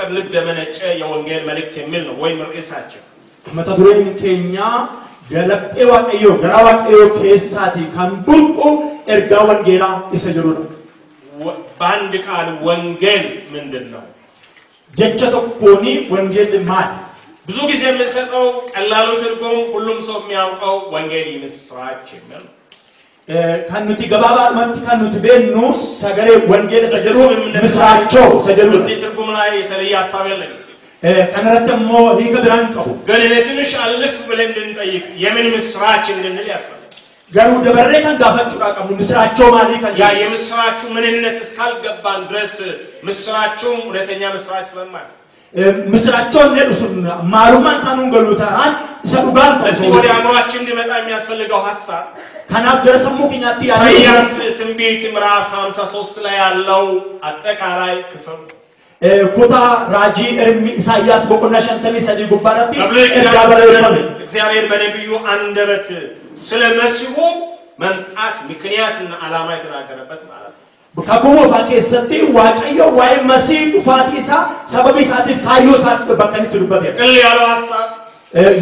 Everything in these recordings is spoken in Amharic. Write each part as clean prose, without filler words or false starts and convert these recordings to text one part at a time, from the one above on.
ከፍቅር ልብ ደመነጨ የወንጌል መልእክት የሚል ነው ወይም ርዕሳቸው mata dureen keenya galabxee waaqayyo gara waaqayyo keessaati kan burqu ergaa wangeelaa isa jirudha በአንድ ቃል ወንጌል ምንድነው jecha tokkooni wangeel maal ብዙ ጊዜ የምንሰጠው ቀላሉ ትርጉም ሁሉም ሰው የሚያውቀው ወንጌል ምስራች ነው kan nuti gabaabumatti kan nuti beennu sagale wangeel sajaru misraacho sajaru እዚህ ትርጉም ላይ የተለየ ሐሳብ የለም kanarratti immoo hiika biraan qabu ግን እኔ ትንሽ አልፍ ብለን እንድንጠይቅ የምን ምስራች እንድንል ያስፈልጋል ጋሩ ደበሬ kan gaafachuudha qabnu misraacho maali kan ያ የምስራቹ ምንነት እስካልገባን ድረስ ምስራቹም እውነተኛ ምስራች ስለማይ ምስራቸው እንደሱን ማሉማን ሳኑን ገሉታን ሰዱጋን እዚህ ወደ አእምሮአችን እንዲመጣ የሚያስፈልገው ሐሳብ ከናፍ ደረሰሙ ከኛቲ ያለ ኢሳይያስ ትንቢት ምዕራፍ 53 ላይ ያለው አጠቃላይ ክፍል ኩታ ራጂ እርሚ ኢሳይያስ በቆና ሸንተሚ ሰዲ ጉባራቲ እግዚአብሔር በነብዩ አንደበት ስለ መሲሁ መምጣት ምክንያትና ዓላማ የተናገረበት ማለት ነው ካኮሞ ፋኬሰቲ ዋቀዮ ዋይ መሲህ ፋቲሳ ሰበብ ኢሳቲፍ ካዮ ሳት በቀን ትሉበት ቅል ያለው ሐሳብ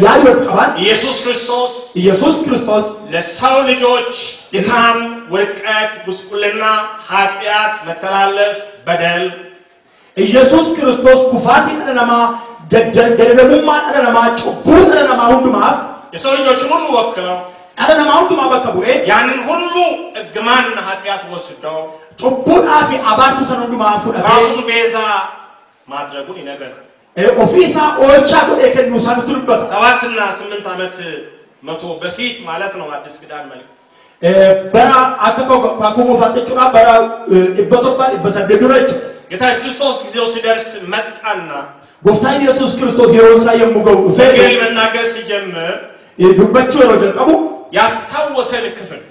ያሉ ወጣባን ኢየሱስ ክርስቶስ ለሰው ልጆች ድካም ወርቀት ጉስቁልና ኃጢአት መተላለፍ በደል ኢየሱስ ክርስቶስ ኩፋቲ ለነማ ደደደለሙማ ለነማ ጩቡ ለነማ ሁንዱማፍ የሰው ልጆች ሁሉ ወክለው ለነማ ሁንዱማ በከቡሬ ያንን ሁሉ እግማንና ኃጢአት ወስደው ጩቡ አፊ አባርስ ሰኑንዱማ ፉዳ ራሱን ቤዛ ማድረጉን ይነገራል ኦፊሳ ኦልቻ ወደ ከኑሳን ትርበት 7 እና 8 ዓመት መቶ በፊት ማለት ነው አዲስ ኪዳን መልእክት በራ አከኮ ካኮሞ ፋተቹና በራ ኢበቶባል በሰደዱረች ጌታ ኢየሱስ ክርስቶስ ጊዜው ሲደርስ መጣና ጎፍታን ኢየሱስ ክርስቶስ የወንሳ የሙገው ወንጌል መናገር ሲጀምር ዱበቹ ወረጀቀቡ ያስታወሰን ክፍል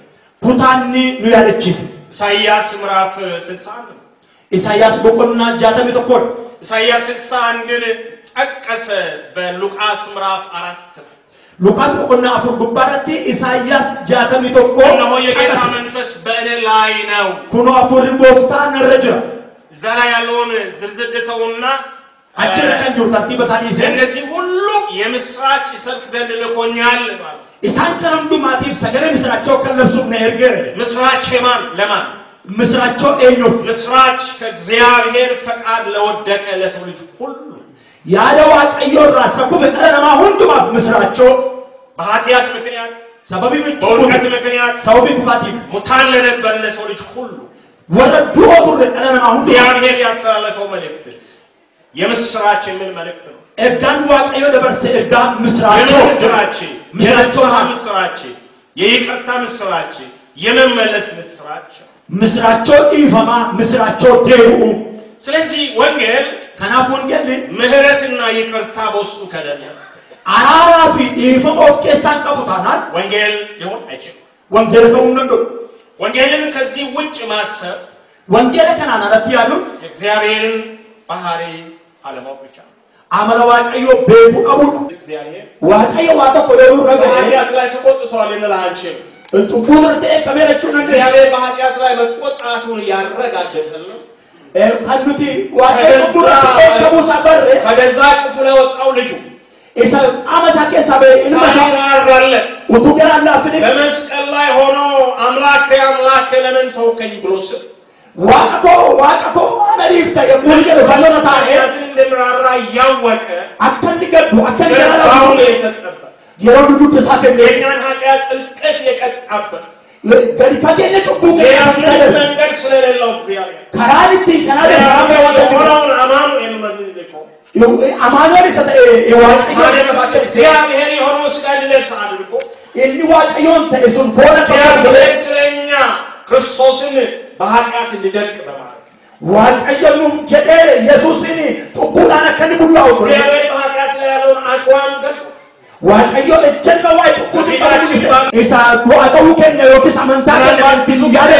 ኩታኒ ነው ያለችስ ኢሳይያስ ምዕራፍ 61 ኢሳይያስ በቆና ጃተም ተቆጥ ኢሳይያስ 61ን ጠቀሰ በሉቃስ ምዕራፍ 4 ሉቃስ በቆና አፍር ጉባራቲ ኢሳይያስ ጃተም ተቆጥ ነው የጌታ መንፈስ በእኔ ላይ ነው ኩኖ አፍር ጎፍታ ነረጀ ዘራ ያለውን ዝርዝርተውና አጭረቀን ጆርታቲ በሳዲስ እነዚህ ሁሉ የምስራች ይሰብክ ዘንድ ልኮኛል ማለት ኢሳን ከረምዱ ማቲፍ ሰገለ ምስራቸው ከለብሱ ነርገረ ምስራች ለማን ምስራቸው ኤኞፍ ምስራች ከእግዚአብሔር ፈቃድ ለወደቀ ለሰው ልጅ ሁሉ ያለው አቀዮ ራሰኩ ፈቀለማ ሁንዱማ ምስራቸው በኃጢአት ምክንያት ሰበብ በውድቀት ምክንያት ሰው ቢፋቲ ሙታን ለነበር ለሰው ልጅ ሁሉ ወረዱ ወረቀለማ ሁንዱ እግዚአብሔር ያስተላለፈው መልእክት የምስራች ምን መልእክት ነው እጋን ዋቀዮ ደበርሰ እጋ ምስራቸው ምስራች የይቅርታ ምስራች የመመለስ ምስራች ምስራቸው ኢፈማ ምስራቸው ደሩ ስለዚህ ወንጌል ከናፍ ወንጌል ምህረትና ይቅርታ በውስጡ ከሌለ አራራፊ ኢፈማ ኦፍኬሳን ቀቡታናል ወንጌል ሊሆን አይችልም ወንጌል ተውነንዶ ወንጌልን ከዚህ ውጭ ማሰብ ወንጌል ከናናለት ያሉ እግዚአብሔርን ባህሪ አለማወቅ ብቻ አመለ ዋቀዮ ቤቱ ቀቡ እግዚአብሔር ዋቀዮ ዋተ ቆደሩ በኃጢአት ላይ ተቆጥቷል እንላለን እንጩቡን ተከመረቹን እግዚአብሔር በኃጢአት ላይ መቆጣቱን ያረጋግጣል ካሉቲ ዋቀዮ ከሙሳ በር ከገዛ ክፍለ ወጣው ልጁ ኢሳ አመሳከ ሰበ እንመሳራለ ወቱገራላ ፍኔ በመስቀል ላይ ሆኖ አምላክ ለምን ተወከኝ ብሎስ ዋቀኮ አመሪፍታ የሙልገ ዘለታ እንደምራራ ያወቀ አከንገዱ አከንገራላ የሰጠበት የሮዱ ተሳከ የኛን ኃጢአት ጥልቀት የቀጣበት ገሪፋገነ ጩቡ መንገድ ስለሌለው እግዚአብሔር ካራሊቲ ሆኖውን አማኑኤል መዝልቆ አማኑኤል ሰጠ የዋቀዮ እግዚአብሔር የሆነው ስጋ እንዲለብስ አድርጎ ዋቀዮን ተእሱን ፎነ ስለኛ ክርስቶስን በኃጢአት እንዲደርቅ በማለት ዋቀዮኑ ጀደ ኢየሱስን ጩቡላና ከንቡላው እግዚአብሔር በኃጢአት ላይ ያለውን አቋም ገልጾ ዋቀዮ እጀነው ጩቡት ኢሳ ዱአተው ከነ ወክስ አመንታ ብዙ ያለ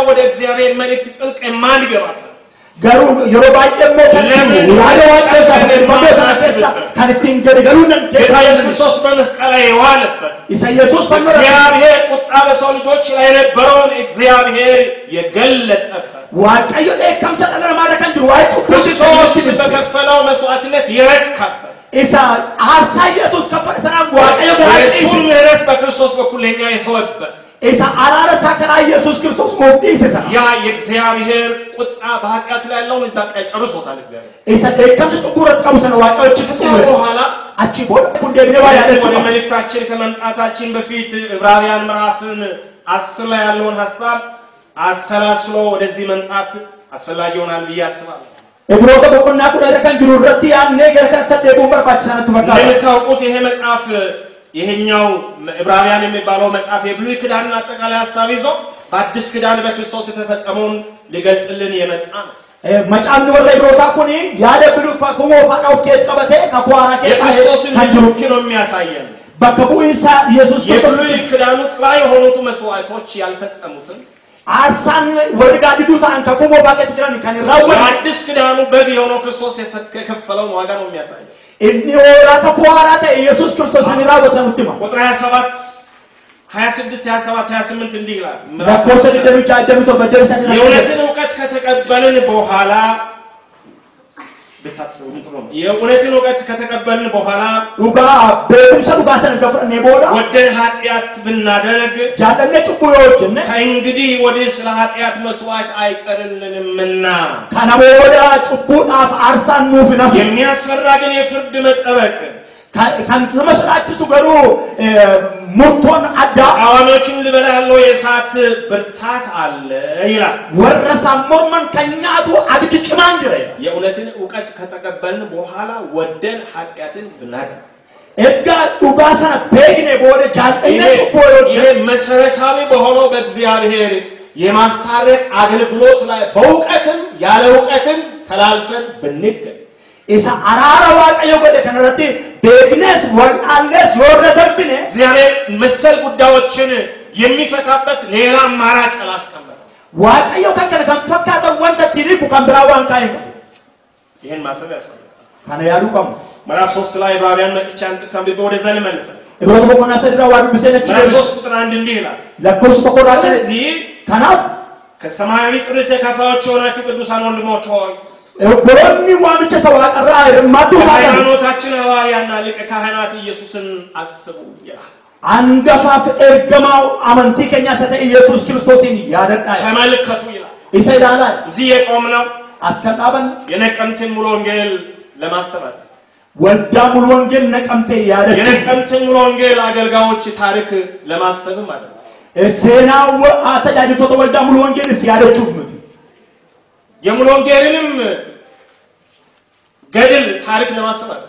ወደ እግዚአብሔር መልእክት ጥልቅ የማንገባ ገሩ የሮባጀሞ ያለ ዋቀዮ ሳይፈበሰሰ ከንቲን ገሩን ኢየሱስ ክርስቶስ በመስቀል ላይ ዋለበት ኢየሱስ እግዚአብሔር ቁጣ በሰው ልጆች ላይ የነበረውን እግዚአብሔር የገለጸበት ዋቀዮ ለከምሰ ለማለከን ዋይጩ ክርስቶስ በከፈለው መስዋዕት يركب إسا عرسا يسوس كفر سنام واقعي يسوع مهرت بكريستوس بكلኛ የተወበት إسا عرارة ساكرا يسوس كريستوس مفتي إسا يا የእግዚአብሔር ቁጣ በኃጢአት ላይ ያለውን እዛ ጨርሶታል እግዚአብሔር إسا ደከምስ ጥቁረት ቀውሰነ ዋቀው ችግር በኋላ አቺ ቦል እንደብነዋ ያለች ወደ መልእክታችን ከመምጣታችን በፊት ዕብራውያን ምዕራፍን 10 ላይ ያለውን ሐሳብ አሰላስሎ ወደዚህ መምጣት አስፈላጊ ይሆናል ብዬ አስባለሁ እብሮተ በቆና ኩዳረ kan jiru irratti yaanne gara kanatti deebi'uun barbaachisaatu fakkaata እንደምታውቁት ይሄ መጽሐፍ ይሄኛው ዕብራውያን የሚባለው መጽሐፍ የብሉይ ኪዳን አጠቃላይ ሐሳብ ይዞ በአዲስ ኪዳን በክርስቶስ የተፈጸመውን ሊገልጥልን የመጣ ነው መጫን ወለ ብሮታ ኩኒ ያለ ብሉ ፈኩሞ ፋቃው ከት ቀበቴ ከኳራ ከት የክርስቶስን ልጅ ነው የሚያሳየን በከቡኢሳ ኢየሱስ ክርስቶስ የብሉይ ኪዳኑ ጥላይ የሆኑት መስዋዕቶች ያልፈጸሙትን አርሳን ወርጋዲዱ ታን ከኩሞ ፋቀስ ጅራን ካን ራው አዲስ ኪዳኑ በግ የሆነው ክርስቶስ የከፈለው ዋጋ ነው የሚያሳየን እኒ ወራ ከኳራ ኢየሱስ ክርስቶስ ንራወሰን ውትማ ቁጥር 27 26 27 28 እንዲህ ይላል ለኮሰ ደረጃ ደምቶ በደረሰን የእውነትን ዕውቀት ከተቀበልን በኋላ በታስሩ እንትሮ የእውነትን ዕውቀት ከተቀበልን በኋላ ኡጋ በቁምሰ ኡጋሰን ገፍረን የቦላ ወደን ኃጢአት ብናደርግ ጃለነ ጭቁዮችነ ከእንግዲህ ወዲህ ስለ ኃጢአት መስዋዕት አይቀርልንምና ካናቦዳ ጭቁጣፍ አርሳን ሙፍናፍ የሚያስፈራ ግን የፍርድ መጠበቅ kan መስራችሁ ገሩ ሙርቶን አዳ አዋኖችን ልበላ ያለው የእሳት ብርታት አለ ይላል ወረሳ ሞርማን ከኛቱ አብድ ጭማንጅረ የእውነትን ዕውቀት ከተቀበልን በኋላ ወደን ኃጢአትን ብናደርግ እጋ ኡጋሰና በግኔ ቦለ ጃልነ ጭቆዮች ይሄ መሰረታዊ በሆነው በእግዚአብሔር የማስታረቅ አገልግሎት ላይ በእውቀትም ያለ ዕውቀትም ተላልፈን ብንገኝ ኢሳ አራራ ዋቀዮ ወደ ከነረቲ በግነስ ወልአለስ ወረደብነ እግዚአብሔር መሰል ጉዳዮችን የሚፈታበት ሌላ አማራጭ አላስቀመጠም ዋቀዮ ከከለ ከፈካተ ወንተ ትሪኩ ከምብራዋን ካይንካ ይሄን ማሰብ ያስፈልጋል ካነ ያሉ ቆም ምዕራፍ 3 ላይ ዕብራውያን መጥቻን ጥቅሳም ቢበ ወደዛ ልመልስ ዕብራውያን በቆና ሰድራ ዋዱ በሰነች ምዕራፍ 3 ቁጥር 1 እንዲህ ይላል ለኮስ ተቆራጠ እዚህ ከናፍ ከሰማያዊ ጥሪ ተካፋዮች ሆናችሁ ቅዱሳን ወንድሞች ሆይ ቦሎኒ ዋምቸ ሰው አቀራ ማዱ ሃይማኖታችን ሐዋርያና ሊቀ ካህናት ኢየሱስን አስቡ ይላል አንገፋፍ እርገማው አመንቲ ከኛ ሰተ ኢየሱስ ክርስቶስን ያደጣ ተመልከቱ ይላል ይሰዳላ እዚህ የቆምነው አስከናበን የነቀምትን ሙሉ ወንጌል ለማሰባት ወልዳ ሙሉ ወንጌል ነቀምቴ ያደች የነቀምትን ሙሉ ወንጌል አገልጋዮች ታሪክ ለማሰብ ማለት እሴናው አተዳጅቶ ተወልዳ ሙሉ ወንጌል ሲያደችው የሙሉ ወንጌልንም ገድል ታሪክ ለማሰባት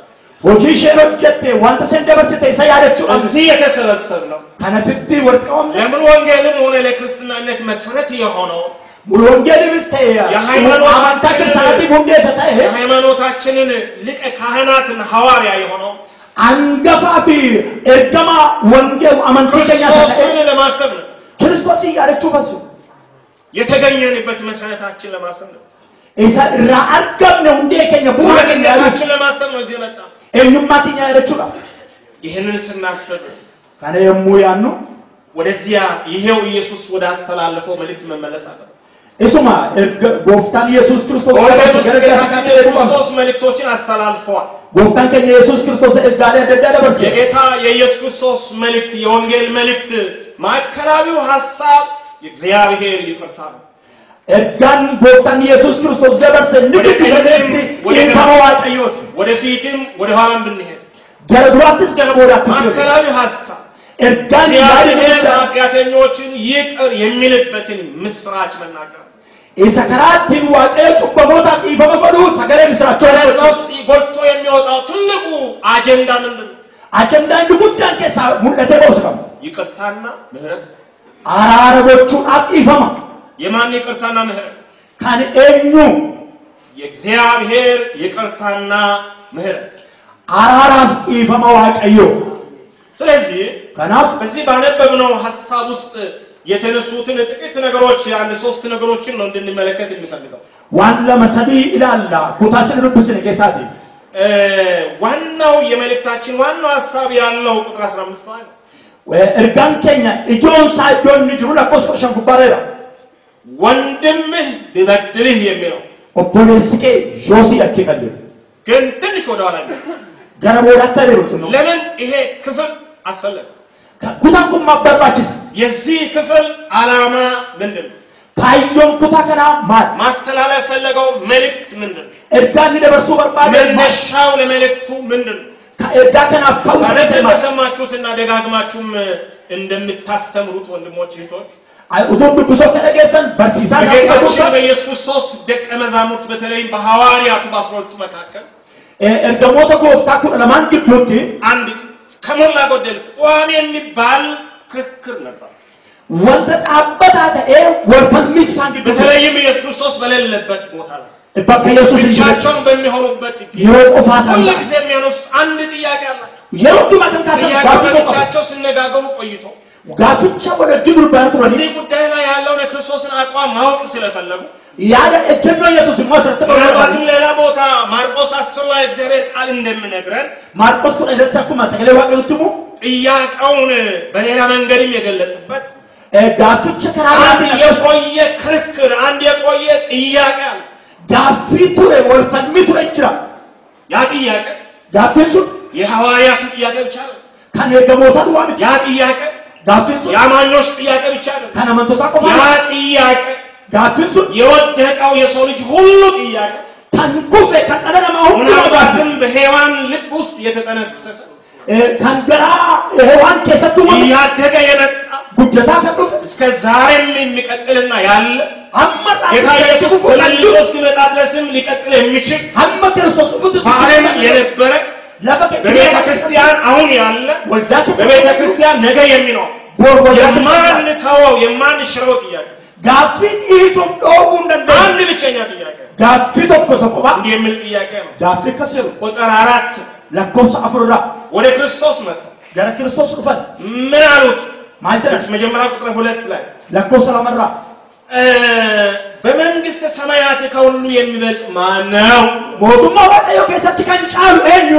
ወጂ ሸሮጀቴ ዋንተ ሰንደበስተ ይሳያደችው እዚህ የተሰበሰብነው ከነስቲ ወርቀውም ለሙሉ ወንጌልም ሆነ ለክርስትናነት መሰረት የሆነው ሙሉ ወንጌል ምስጠያ የሃይማኖታችንን ሊቀ ካህናትን ሐዋርያ የሆነው አንገፋፊ እርገማ ወንጌል አመንተኛ ክርስቶስን ለማሰብ ነው ክርስቶስ ያለችው ፈሱ የተገኘንበት መሰረታችን ለማሰብ ነው ኢሳ ራአርገም ነው እንደ ከኛ ቡራከኛ ያለችን ለማሰብ ነው እዚህ መጣ እኙማትኛ ያለችው ነው ይሄንን ስናስብ ካነ የሙ ያኑ ወደዚያ ይሄው ኢየሱስ ወደ አስተላለፈው መልእክት መመለስ አለ እሱማ ጎፍታን ኢየሱስ ክርስቶስ ክርስቶስ መልእክቶችን አስተላልፈዋል ጎፍታን ከኛ ኢየሱስ ክርስቶስ እዳለ ደዳለ በርሲ የጌታ የኢየሱስ ክርስቶስ መልእክት የወንጌል መልእክት ማዕከላዊው ሐሳብ የእግዚአብሔር ይቅርታ ነው እዳን ጎፍታን ኢየሱስ ክርስቶስ ደበርሰ ንግድ ለነሲ ይፈዋቀዮት ወደፊትም ወደ ኋላም ብንሄድ ገርዱራትስ ገርቦዳትስ ማዕከላዊ ሐሳብ እዳን ኃጢአተኞችን ይቅር የሚልበትን ምስራች መናገር ኢሰከራትን ዋቀዮች በቦታ ይፈመቆዱ ሰገረ ምስራቸው ለዛውስ ጎልቶ የሚወጣው ትልቁ አጀንዳ ምንድነው አጀንዳ እንድጉዳን ከሳ ሙለተ ወስከም ይቅርታና ምህረት አራረቦቹ አጥይፈማ የማን ይቅርታና ምህረት ካን እኙ የእግዚአብሔር ይቅርታና ምህረት አራራፍ ይፈማ ዋቀዮ ስለዚህ ከናፍ በዚህ ባነበብነው ሐሳብ ውስጥ የተነሱትን ጥቂት ነገሮች አንድ ሶስት ነገሮችን ነው እንድንመለከት የሚፈልገው ዋን ለመሰቢ ኢላላ ኩታስን ሩብስን ከሳቲ ዋናው የመልእክታችን ዋናው ሐሳብ ያለው ቁጥር 15 ላይ እርጋን ከኛ እጆን ሳይዶን ንጅሩ ለቆስ ሸንኩባሬራ ወንድምህ ቢበድልህ የሚለው ኦፖሌስኬ ጆሲ ያከከለ ግን ትንሽ ወደ ኋላ ገረቦ ወዳታሪሩት ነው ለምን ይሄ ክፍል አስፈለገ ኩታኩም ማበርባችስ የዚህ ክፍል ዓላማ ምንድነው ታየው ኩታከና ማስተላለፍ ፈለገው መልእክት ምንድነው እርዳን ደበርሱ በርባደ መነሻው ለመልእክቱ ምንድነው ከእርዳከና አፍካው ተሰማችሁትና ደጋግማችሁም እንደምታስተምሩት ወንድሞች እህቶች አይሁዶች ብዙ ከነገሰን በርሲሳ ጌታችን በኢየሱስ ክርስቶስ ደቀ መዛሙርት በተለይ በሐዋርያቱ ባስሮቱ መካከል እርደሞተ ጎፍታኩ ለማን ግዶት አንድ ከሞላ ጎደል ቋሚ የሚባል ክርክር ነበር ወንተ አበታተ ወርፈልሚት ሳንግ በተለይም ኢየሱስ ክርስቶስ በሌለበት ቦታ ላይ በኢየሱስ ብቻቸውን በሚሆኑበት ይሮፋሳ ሁልጊዜ የሚሆኑት አንድ ጥያቄ አላቸው የወዱ ማከንካሰ ባፍቻቸው ሲነጋገሩ ቆይቶ ጋፍቻ ወደ ግብር ባያቱ እዚህ ጉዳይ ላይ ያለውን የክርስቶስን አቋም ማወቅ ስለፈለጉ ያለ እጀኖ ኢየሱስ መስረት ምናልባትም ሌላ ቦታ ማርቆስ 10 ላይ እግዚአብሔር ቃል እንደምነግረን ማርቆስ ቁጥር እንደተኩ ማሰገለ ዋቀውትሙ ጥያቄውን በሌላ መንገድም የገለጸበት ጋፍቻ ከራባት የቆየ ክርክር አንድ የቆየ ጥያቄ አለ ጋፊቱ ወልፈልሚቱ እጅራ ያ ጥያቄ ጋፊሱ የሐዋርያቱ ጥያቄ ብቻ ነው ካን የገሞታው ዋት ያ ጥያቄ ጋፊሱ ያማኞች ጥያቄ ብቻ ነው ካን መንቶታ ቆማ ያ ጥያቄ ጋፊሱ የወደቀው የሰው ልጅ ሁሉ ጥያቄ ታንኩፈ ካናለማ ሁሉ ምናልባትም በሔዋን ልብ ውስጥ የተጠነሰሰ ካንገራ ሔዋን ከሰቱ ያደገ የመጣ ጉደታ ከዱፍ እስከ ዛሬም የሚቀጥልና ያለ አመጣ ጌታ ኢየሱስ ተመልሶ እስኪመጣ ድረስም ሊቀጥል የሚችል አመ ክርስቶስ ፍቱስ ዛሬም የነበረ በቤተ ክርስቲያን አሁን ያለ በቤተ ክርስቲያን ነገ የሚኖር የማንተወው የማንሽረው ጥያቄ ጋፊ ኢየሱስ ዶጉ እንደነ አንድ ብቸኛ ጥያቄ ጋፊ ተቆሰቆባ የሚል ጥያቄ ነው ጋፊ ከሰሩ ቁጥር 4 ለኮስ አፍሩራ ወደ ክርስቶስ መጣ ገረ ክርስቶስ ሩፈን ምን አሉት ማንተሽ መጀመሪያ ቁጥር 2 ላይ ለኮስ አመራ በመንግስተ ሰማያት ከሁሉ የሚበልጥ ማን ነው ሞቱማ ወጣዮ ከሰት ከንጫሉ እኙ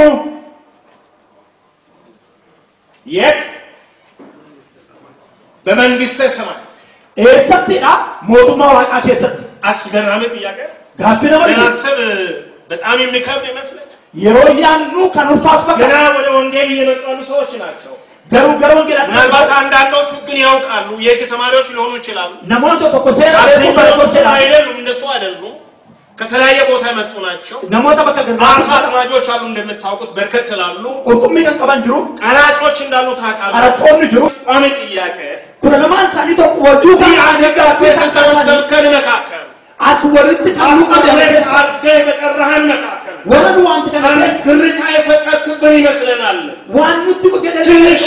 የት በመንግስተ ሰማያት እሰጥና ሞቱማ ወጣ ከሰት አስገራሚ ጥያቄ ጋፊ ነው ለማሰብ በጣም የሚከብድ ይመስላል የሮያኑ ከኑፋት ገና ወደ ወንጌል የመጣሉ ሰዎች ናቸው ገሩ ወንጌል ምናልባት አንዳንዶቹ ግን ያውቃሉ የህግ ተማሪዎች ሊሆኑ ይችላሉ ነሞቶ ተቆሰራ በቆሰራ አይደሉም እንደሱ አይደሉም ከተለያየ ቦታ የመጡ ናቸው ነሞታ በከገር አሳ አጥማጆች አሉ እንደምታውቁት በርከት ይላሉ ቁርጡም ይቀንቀባን ጅሩ ቀራጮች እንዳሉ ታውቃላችሁ አራጦም ጅሩ ቋሚ ጥያቄ ኩለማን ሳሊቶ ወዱ ሲአደጋ ተሰበሰብከን መካከል አስወርት ካሉ አደረገ በቀራህን መካከል ወረዱ አንተ ከነስ ክርታ የፈቀድክብን ይመስለናል ዋኑት በገደል ትንሽ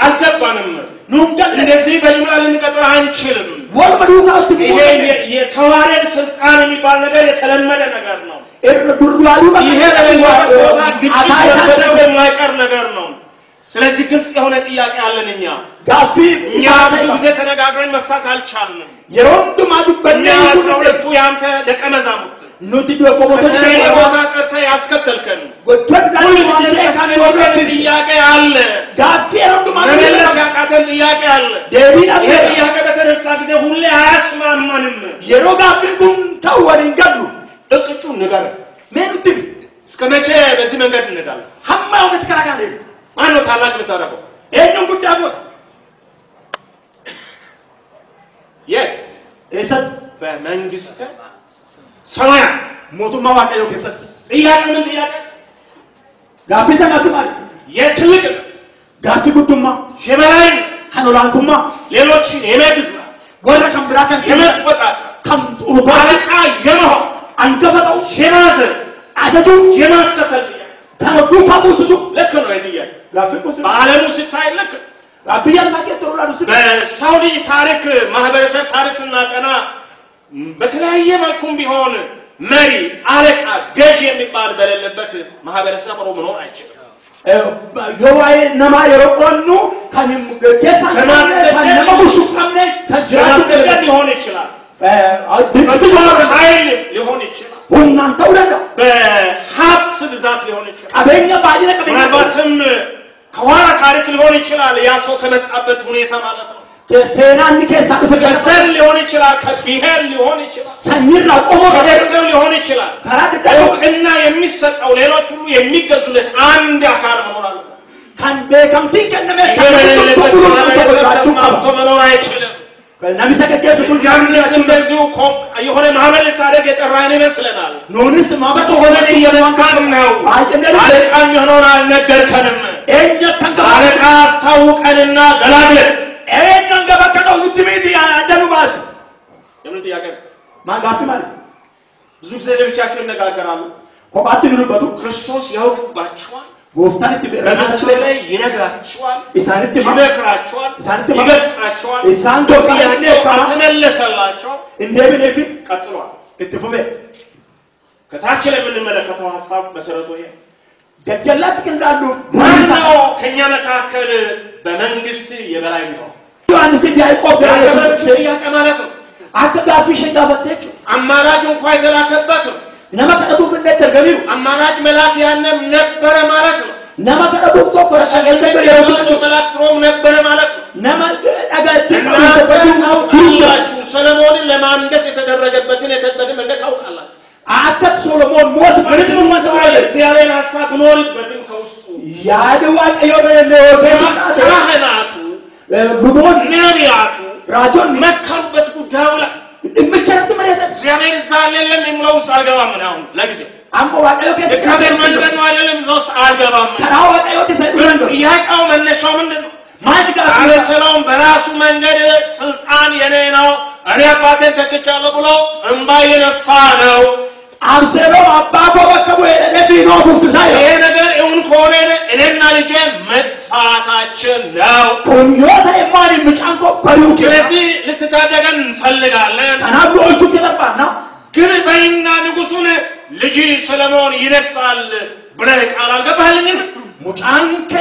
አልገባንም ኑንቀል እንደዚህ በጅምላ ልንቀጥል አንችልም ወልመዱ ካውት ይሄ የተዋረድ ስልጣን የሚባል ነገር የተለመደ ነገር ነው ዱርዱአሉ ይሄ ለማቆጣ ግጭት የማይቀር ነገር ነው ስለዚህ ግልጽ የሆነ ጥያቄ አለን እኛ ጋፊ እኛ ብዙ ጊዜ ተነጋግረን መፍታት አልቻልንም የሮንዱ ማዱበኛ ሁለቱ ያንተ ደቀ መዛሙርት ኑቲ ዶቆሞቶ ቦታ ቀርተ ያስከተልከን ሁሉ ጥያቄ አለ ጋፊ የሮንዱ መመለስ ያቃተን ጥያቄ አለ ይሄ ጥያቄ በተነሳ ጊዜ ሁሌ አያስማማንም የሮ ጋፊን ኩን ታወሪን ገሉ እቅጩ ንገረ ምንት እስከ መቼ በዚህ መንገድ እንሄዳለን ሐማው በተከራካሪ ማነው ታላቅ ልታረገው ይሄን ጉዳይ ነው የት እሰት በመንግስተ ሰማያት ሞቱማ ዋቀዮ ከሰት ጥያቄ ምን ጥያቄ ጋፊ ሰማቱ ማለት የትልቅ ጋፊ ጉዱማ ሸበላይ ከኖላንቱማ ሌሎች የመግዛት ወራ ከምብራከን የመቆጣጠር ከምጡሩባለቃ የመሆን አንገፈጣው የማዘዝ አጀጁ የማስከተል ከመዱ ካቡስሱ ልክ ነው የጥያቄ ጋፊ ቁስ በዓለሙ ስታይ ልክ አብያን ማቀጥሩ ላሉስ በሰው ልጅ ታሪክ ማህበረሰብ ታሪክ ስናጠና በተለያየ መልኩም ቢሆን መሪ አለቃ ገዥ የሚባል በሌለበት ማህበረሰብ መኖር አይችልም የዋይ ነማ የሮቆኑ ከንም ገሳ ከነመጉሹ ቀምነ ከጅራስ ሊሆን ይችላል ኃይል ሊሆን ይችላል ሁናንተ ወለደ በሀብት ብዛት ሊሆን ይችላል አበኛ ባጅለ ምናልባትም ከኋላ ታሪክ ሊሆን ይችላል ያ ሰው ከመጣበት ሁኔታ ማለት ነው ሴናን ከሳቅ ከዘር ሊሆን ይችላል ከብሔር ሊሆን ይችላል ሰሚራ ቆሞ ከቤተሰብ ሊሆን ይችላል እውቅና የሚሰጠው ሌሎች ሁሉ የሚገዙለት አንድ አካል መኖር አለበት ካን በከምቲ ከነመ ታውቆ መኖር አይችልም ለምሰከደሱ ያንንም በዚሁ የሆነ ማህበር ታደርግ የጠራን ይመስለናል ኖንስ ማበሶ ሆነ የማንካን ነው አለቃን የሆነውን አልነገርከንም እኛ ተንገባ አለቃ አስታውቀንና ገላግለን እኛን ገበከተው ውድሚት ያደሉ ባስ የምን ጥያቄ ማጋፊ ማለት ብዙ ጊዜ ለብቻቸው ይነጋገራሉ ኮባቲ ምንበቱ ክርስቶስ ያውቅባቸዋል ጎፍታን ረጋስ ላይ ይነግራቸዋል ኢሳንት ይመክራቸዋል ይገስጻቸዋል ኢሳንቶ ያኔ ተመለሰላቸው እንደምን ፊት ቀጥሏል እትፉበ ከታች ላይ የምንመለከተው ሐሳብ መሰረቱ ይሄ ገጀላት እንዳሉ ማነው ከኛ መካከል በመንግስት የበላይ ነው ዮሐንስ ያዕቆብ ያቀረበው ጥያቄ ማለት ነው አትጋፊ ሸጋፈተች አማራጭ እንኳን የተላከበት ነው ነመከረቱ ፍንደት ተገቢው አማራጭ መላክ ያንም ነበረ ማለት ነው ነመከረቱ ተቆረሰገለ የኢየሱስ መላክ ትሮም ነበረ ማለት ነው ነመልከ አጋት ሁላችሁ ሰለሞንን ለማንገስ የተደረገበትን የተደረገ መንገድ ታውቃላችሁ አከት ሶሎሞን ሞስ ምንም ወንተዋለ እግዚአብሔር ሐሳብ ብኖርበትም ከውስጡ ያደዋ የሆነ ካህናቱ ጉቦን ነቢያቱ ራጆን መከሩበት ጉዳዩ ላይ እምቸረት ማለት እግዚአብሔር ዛለለም ይምለው ሳልገባም ነው ለጊዜው አምቦ ዋቀዮ እግዚአብሔር መንገድ ነው አይደለም ዘውስ አልገባም ተራው ዋቀዮ ተሰጥቶን ያቃው መነሻው ምንድነው ማድጋ አለሰላም በራሱ መንገድ ስልጣን የኔ ነው እኔ አባቴን ተከቻለሁ ብሎ እንባ የነፋ ነው አብሰሮ አባቦ ወከቦ ለፊኖ ፍስሳይ ይሄ ነገር እውን ከሆነ እኔና ልጄ መጥፋታችን ነው ኮንዮታ የማን ምጫንኮ በሉት ስለዚህ ልትታደገን እንፈልጋለን አናብሎቹ ተጠባና ግን በእኛ ንጉሱን ልጅ ሰለሞን ይነግሳል ብለህ ቃል አልገባህልኝም ሙጫንከ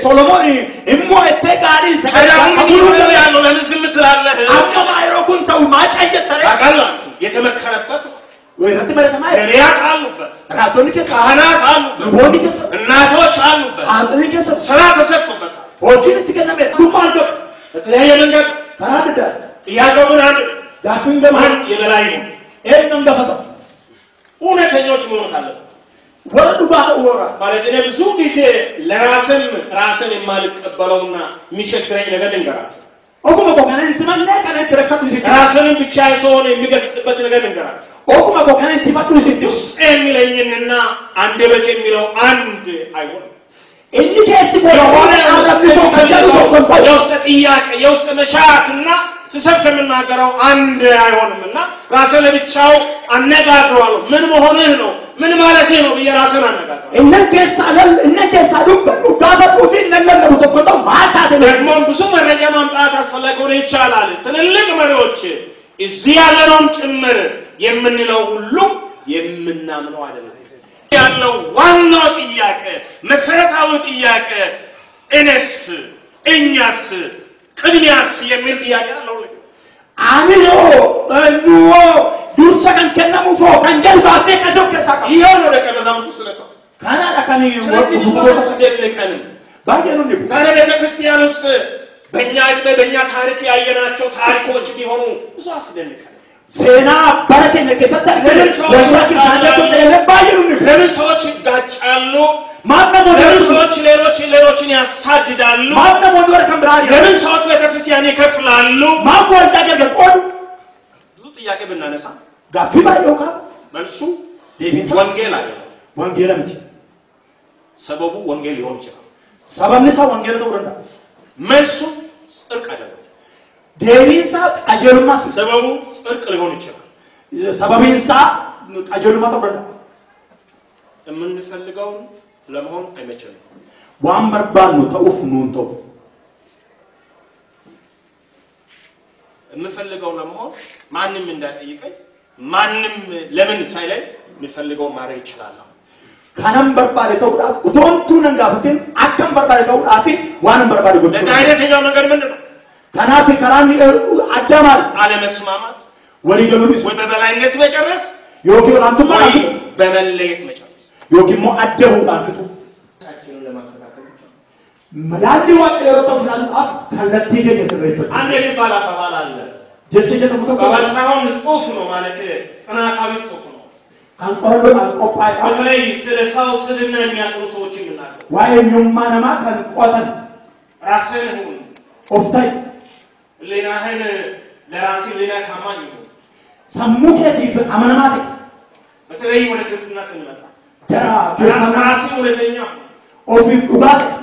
ሶሎሞን እሞ እተጋሪ ሰላም ያለው ለምን ዝም ትላለህ አማማይሮኩን ተው ማጫየት ተረ ታውቃላችሁ የተመከረበት ወይ ተመረተማይ ነቢያት አሉበት ራቶኒከ ካህናት አሉበት ወንዲከ እናቶች አሉበት አጥሪከ ስራ ተሰጥቶበት ሆጂን ትገነመ ዱማልዶ በተለያየ መንገድ ታራደ ጥያቄው ምን አለ ዳክን ገማን የበላይ ነው ኤንም ገፈታ እውነተኞች መሆን አለበት ወረዱ ጋር ወራ ማለት ነው ብዙ ጊዜ ራስን የማልቀበለውና የሚቸግረኝ ነገር ልንገራችሁ ኦኩማ ኮከነን ስማነ ካነ ተረካቱ ሲታ ራስን ብቻ አይሶን የሚገስጽበት ነገር ልንገራችሁ ኦኩማ ኮከነን ትፋቱ ሲትስ የሚለኝና አንደበት የሚለው አንድ አይሆንም እልከስ ቆሮሆነ አረፍቶ ፈጀሩ ተቆንጣ የውስጥ ጥያቄ የውስጥ መሻትና ስሰብ ከመናገረው አንድ አይሆንምና ራስን ለብቻው አነጋግሯል ምን መሆንህ ነው ምን ማለት ነው በየራስን አነጋግሯል እነከሳዱም በቃፈቱ ፊት ለለሉ ተቆንጣ ማታ ደግሞ ብዙ መረጃ ማምጣት አስፈላጊ ሆነ ይቻላል ትልልቅ መሪዎች እዚህ ያለነውም ጭምር የምንለው ሁሉ የምናምነው አይደለም ያለው ዋናው ጥያቄ መሰረታዊ ጥያቄ እኛስ ቅድሚያስ የሚል ጥያቄ አለው አሚኖ እንዎ ዱርሰ ከነሙ ፎ ከንጀል ባቴ ከሰው ከሳካ ይሄው ነው ደቀ መዛሙርቱ ስለተው ካናዳ ካኒ ወርቁ ስለቀንም ባየኑ ነው ዛሬ ቤተክርስቲያን ውስጥ በእኛ ታሪክ ያየናቸው ታሪኮች ቢሆኑ ብዙ አስደንቃል ሴና ባረከ ነከሰተ ወንዳክ ሳደቱ ለባየኑ ነው ለምን ሰዎች ይጋጫሉ ማነው ሰዎች ሌሎችን ያሳድዳሉ ማነው ወንወር ከምራሪ ለምን ሰዎች ቤተክርስቲያን ይከፍላሉ ማቆል ታገገ ቆዱ ብዙ ጥያቄ ብናነሳ ጋፊ ባየው ካ መልሱ ዴቢስ ወንጌል አይደለም ወንጌል እንጂ ሰበቡ ወንጌል ሊሆን ይችላል ሰበንሳ ወንጌል ተወረዳ መልሱ ጽድቅ አይደለም ዴቢስ አጀሩማ ሰበቡ ጽድቅ ሊሆን ይችላል ሰበብንሳ አጀሩማ ተወረዳ የምንፈልገው ለመሆን አይመቸንም ዋን በርባኑ ተውፍ ኑን ተው የምፈልገው ለመሆን ማንንም እንዳይጠይቀኝ ማንንም ለምን ሳይለኝ የምፈልገው ማድረግ ይችላል ካናም በርባሪ ተውዳፍ ኡቶንቱ ነንጋፈትን አከም በርባሪ ተውዳፊ ዋንም በርባሪ ጎት ለዚህ አይነተኛው ነገር ምንድነው ካናፊ ካራኒ አዳማል አለመስማማት ወሊገሉስ ወይ በበላይነት መጨረስ ዮኪ ወላንቱ ማለት በመለየት መጨረስ ዮኪ ሞ አደቡ አንፍቱ ታችንን ለማስተካከል ملالي وقت يرطف للأف كانت تيجي يسرف أنا اللي بالا كبالا له جت كبالا سامون نصوصنا مالته أنا كابس نصوصنا كان قالوا عن كوباي أخلي سلسال سلنا مياتو سوتشي منا وين يوم ما نما كان قاتل راسين هون أفتاي لنا هن لراسي لنا كمان يهون سموك كيف أمانة مالك بتلاقي ولا كسرنا سنة ترى راسي ولا تنيا أوفي كوباي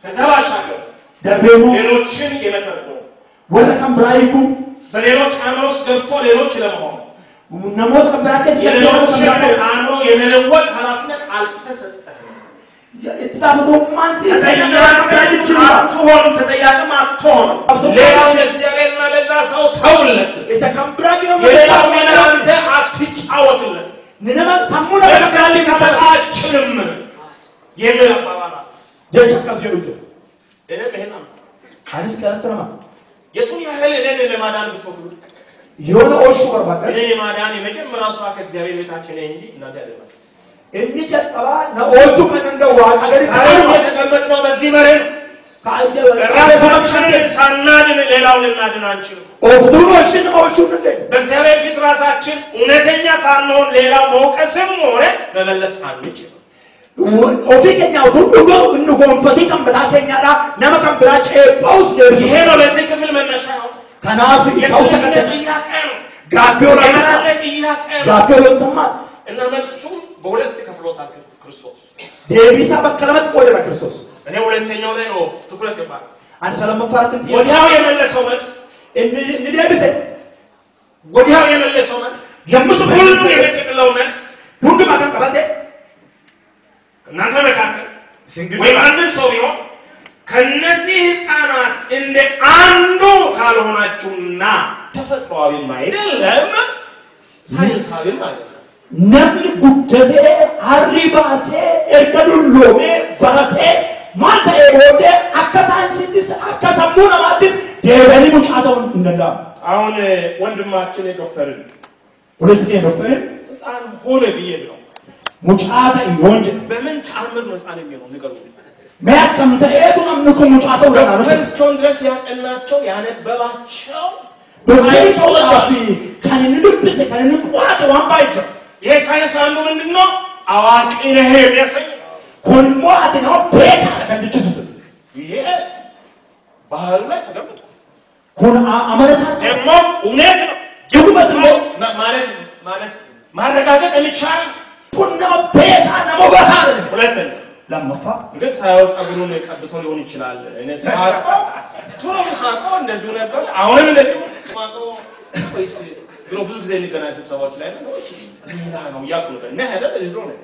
كذا شاكر دربيمو ሌሎችን የመተርጎም ولا كم برايكو በሌሎች አእምሮስ ገብቶ ሌሎች ለመሆን نموت كم براكس የሌሎችን አእምሮ የመለወጥ ኃላፊነት አልተሰጠህም اتبعوا ما نسي ተጠያቂም አትሆን ሌላው ለእግዚአብሔርና ለዛ ሰው ተውለት إذا كم براكيو የሌላው ሚና አንተ አትጫወትለት ننما سمونا በስካሊ ከመጣችንም የሚል አባባል جاي شكاس يرجع እኔ መሄና አዲስ ካራክተርማ የቱ ያህል እኔን ለማዳን ብትወዱ የሆነ ኦሹ ወርባዳ እኔን ለማዳን የመጀመሪያው ስራ ከእግዚአብሔር ቤታችን እንጂ እናንተ አይደለም የሚጀቀባ ነኦቹ ከነንደው አገሪ ታሪክ የተቀመጥነው በዚህ መሬት ራሳችንን ሳናድን ሌላውን ልናድን አንችልም ኦፍዱኖሽን ኦሹ እንደ በእግዚአብሔር ፊት ራሳችን እውነተኛ ሳንሆን ሌላው መውቀስም ሆነ መመለስ አንችልም ኦፊ ከኛው ዱርጉዶ እንጎንፈቲ ከምባታኛዳ ነመከም ብራጨ ጳውስ ደርሱ ይሄ ነው ለዚህ ክፍል መነሻ ነው ከናፍ የታውሰከተ ይያቀም ጋፊዮ ለምተማት እና መልሱ በሁለት ከፍሎታል ክርስቶስ ዴቢሳ በከለመት ቆደረ ክርስቶስ እኔ ሁለተኛው ላይ ነው ትኩረት ይባል አንተ ሰለመፋራትን ወዲያው የመለሰው መልስ እንዴቢሰ ወዲያው የመለሰው መልስ የምሱ ሁሉ የመለሰው መልስ ሁሉ ማከባቴ እናንተ መካከል ወይ ማንም ሰው ቢሆን ከነዚህ ህፃናት እንደ አንዱ ካልሆናችሁና ተፈጥሯዊም አይደለም ሳይንሳዊም አይደለም ነብይ ጉደቴ አሪባሴ እርገዱሎሜ ባቴ ማታ ኤቦዴ አከሳንሲስ አከሰሙና ማትስ ደበኒ ሙጫታውን እንደላ አሁን ወንድማችን ዶክተር ወለስከ ዶክተር ህፃን ሆነ ብዬ ነው ሙጫታ ይወንድ በምን ተአምር ነው ህፃን የሚሆነው ንገሩ ማያከም ተኤቱ አምንኩ ሙጫታው ደና ነው ክርስቶስ ድረስ ያጸናቸው ያነበባቸው ዶክተር ሶላፊ ካንን ልብስ ካንን ቋት ዋምባይጆ ይሄ ሳይንስ አንዱ ምንድነው አዋቂ ነህ የሚያሰኝ ኮንሞ አትነው ቤታ ከንድችስ ይሄ ባህሉ ላይ ተቀምጦ ኮን አመረሳ ደግሞ እውነት ነው ጀቱ መስሎ ማለት ማረጋገጥ የሚቻል ኮንሞ ቤታ ነሞባታ ሁለተኛ ለማፋ ግን ሳይወጣ ጸጉሩን ቀብቶ ሊሆን ይችላል እኔ ሳቀው ሳቀው እንደዚሁ ነበር አሁንም እንደዚሁ ማቀው ወይስ ድሮ ብዙ ጊዜ እንገናኝ ስብሰባዎች ላይ ነው ወይስ ሌላ ነው ያቁሉ እና አይደል ድሮ ነው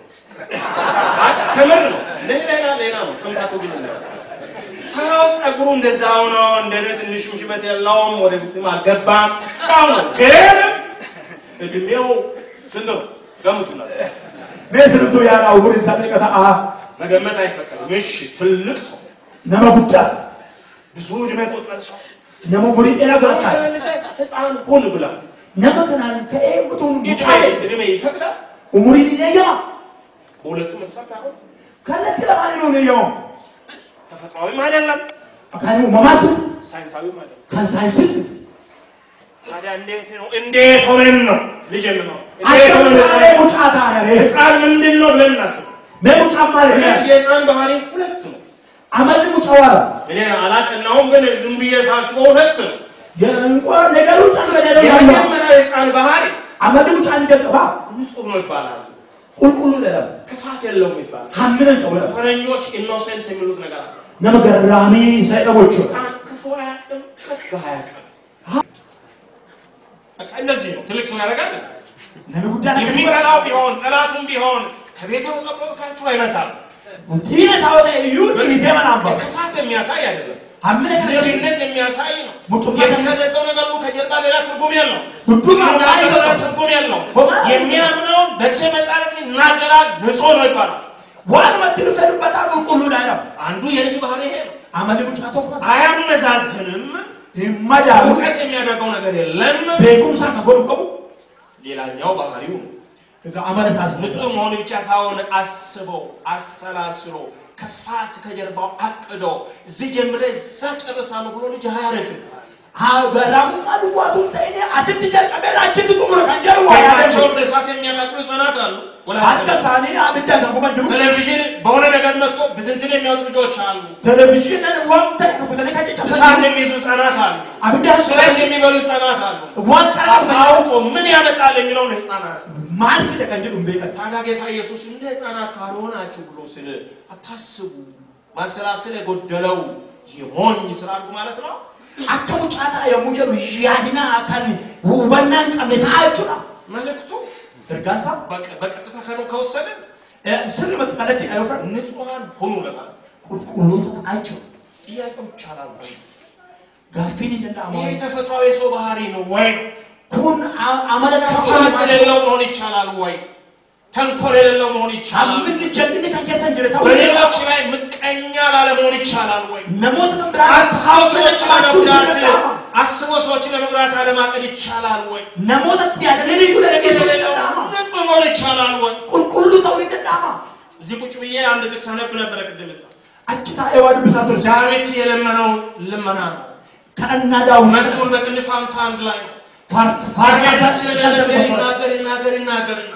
ከመር ነው ሌላ ነው ተምታቶ ግን ነው ሳይወጣ ጸጉሩ እንደዛው ነው እንደነ ትንሽ ሽበት ያለውም ወደ ብትም አልገባም አሁን ነው ግን እድሜው ስንት ነው ገምቱና መስርቱ ያራው ወደ ሳለቀታ መገመት አይፈቀድም እሺ ትልቅ ሰው ነመጉዳ ብዙ እድሜ ቆጠረ ሰው ነመጉሪ ኤላጋታ ህፃን ሆነ ብላ ነመከናን ከኤምቱን ይቻለ እድሜ ይፈቅዳል ኡሙሪ ዲነያ በሁለቱ መስፈርት አሁን ከለክ ለማን ነው ነው ተፈጥሯዊ አይደለም አካኑ ማማስ ሳይንሳዊ ማለት ካን ሳይንስ ታዲያ እንዴት ሆነን ነው ልጅ ነው እንዴት ሆነን ነው ሙጫታ ነው ህፃን ምንድነው ለናስ መሙጫ ማለት ነው የህፃን ባህሪ ሁለት ነው አመል ሙጫዋራ እኔ አላቀናውም ግን ዝም ብዬ ሳስበው ሁለት ነው የእንኳን ነገሩ ጫን በደረጃ የመጀመሪያ የህፃን ባህሪ አመል ሙጫ እንደቀባ ንጹህ ነው ይባላል ቁልቁሉ ለላ ክፋት የለውም ይባላል ሐምነን ተወለ ፈረኞች ኢኖሰንት የሚሉት ነገር አለ ነመገራሚ ሳይደቦቹ ክፉ አያውቅም ከጋያውቅም እንደዚህ ነው ትልቅ ሰው ያደርጋል ነመጉዳ የሚጠላው ቢሆን ጠላቱም ቢሆን ከቤተው ተቆጥቃችሁ አይመጣም ዲነ ሳውዳ ይዩት ይዘመናባ ክፋት የሚያሳይ አይደለም ሐምነን ልጅነት የሚያሳይ ነው ሙጡማ የሚያደርገው ነገር ከጀርባ ሌላ ትርጉም የለው ጉዱማ ሌላ ትርጉም የለው የሚያምነው በእርሱ መጣለት ይናገራል ንጹህ ነው ይባላል ዋን መጥሉ ሰልበታ ቁልቁሉ ላይ ነው አንዱ የልጅ ባህሪ ይሄ ነው አመል ሙጫ ተቆ አያመዛዝንም ይማዳው እውቀት የሚያደርገው ነገር የለም በቁምሳ ከጎልቆቡ ሌላኛው ባህሪው ነው አመለሳስ ንጹህ መሆን ብቻ ሳይሆን አስበው አሰላስሎ ከፋት ከጀርባው አቅዶ እዚህ ጀምሬ እዛ ጨርሳለሁ ብሎ ልጅ አያረግም ገራሙ ማድዋቱ ተይኔ አስት ጀቀበላችን ቁምሮ ከጀርባ ያቸው በሳት የሚያቃጥሉ ህፃናት አሉ አልከሳኒ አብዳ ከቆመጁ ቴሌቪዥን በሆነ ነገር መጥቶ ብትንትን የሚያወጡ ልጆች አሉ ቴሌቪዥን ወምተ ከተነካጨ እሳት የሚይዙ ህፃናት አሉ አብዳ ስለት የሚበሉ ህፃናት አሉ ዋንቃ አውቆ ምን ያመጣል የሚለው ነው ህፃናት ማን ተቀንጀሉ እንበቀ ታዲያ ጌታ ኢየሱስ እንደ ህፃናት ካልሆናችሁ ብሎ ስለ አታስቡ ማሰላሰል የጎደለው የሞኝ ስራ ማለት ነው አከሙ ጫታ የሙጀሩ ያዲና አካን ወናን ቀመታችሁና መልእክቱ እርጋሳ በቀጥታ ከወሰደ ስር መጥቃለት አይወፈር ንጹሃን ሆኑ ለማለት ቁልቁሉ ተጣቸው ጥያቄዎች አላሉ ወይ ጋፊን እንደላማ ይሄ ተፈጥሯዊ ሰው ባህሪ ነው ወይ ኩን አመለካ የሌለው መሆን ይቻላል ወይ ተንኮል የሌለው መሆን ይቻላል ምን ጀግኒ ከከሰን ጀረታ በሌሎች ላይ ምቀኛ ላለመሆን ይቻላል ወይ ነሞት ከምራ አስቦ ሰዎችን ለመግራት አለማቀድ ይቻላል ወይ ነሞት ያደለኝ ለከሰ ንጹህ መሆን ይቻላል ወይ ቁልቁሉ ተውልደዳማ እዚህ ቁጭ ብዬ አንድ ጥቅስ አነብ ነበር ቅድም እዛ አጭታ አይዋዱ ብሳቶር ዳዊት የለመነው ልመና ነው ከእናዳው መዝሙር በቅንፍ 51 ላይ ነው ፋርፋታ ይናገርና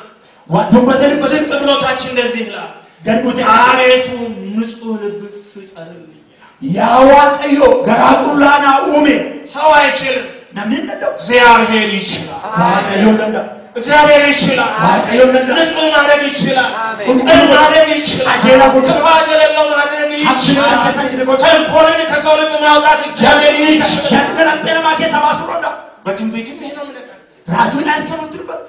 ወዱበተን በዝቅ ብሎታችን እንደዚህ ይላል ገርጉቴ አቤቱ ንጹህ ልብ ፍጠርልኝ ያዋቀዮ ገራቁላና ኡሜ ሰው አይችልም ነምን እንደው እግዚአብሔር ይችላል ዋቀዮ እንደው እግዚአብሔር ይችላል ዋቀዮ እንደው ንጹህ ማድረግ ይችላል ቁጥር ማድረግ ይችላል አጀላ ቁጥር ክፋት የሌለው ማድረግ ይችላል ተንኮልን ከሰው ልብ ማውጣት እግዚአብሔር ይችላል ጀነና በነማ ከሰባሱሮዳ በትንቢትም ይሄ ነው ምንቀር ራጁን አስተምሩትበት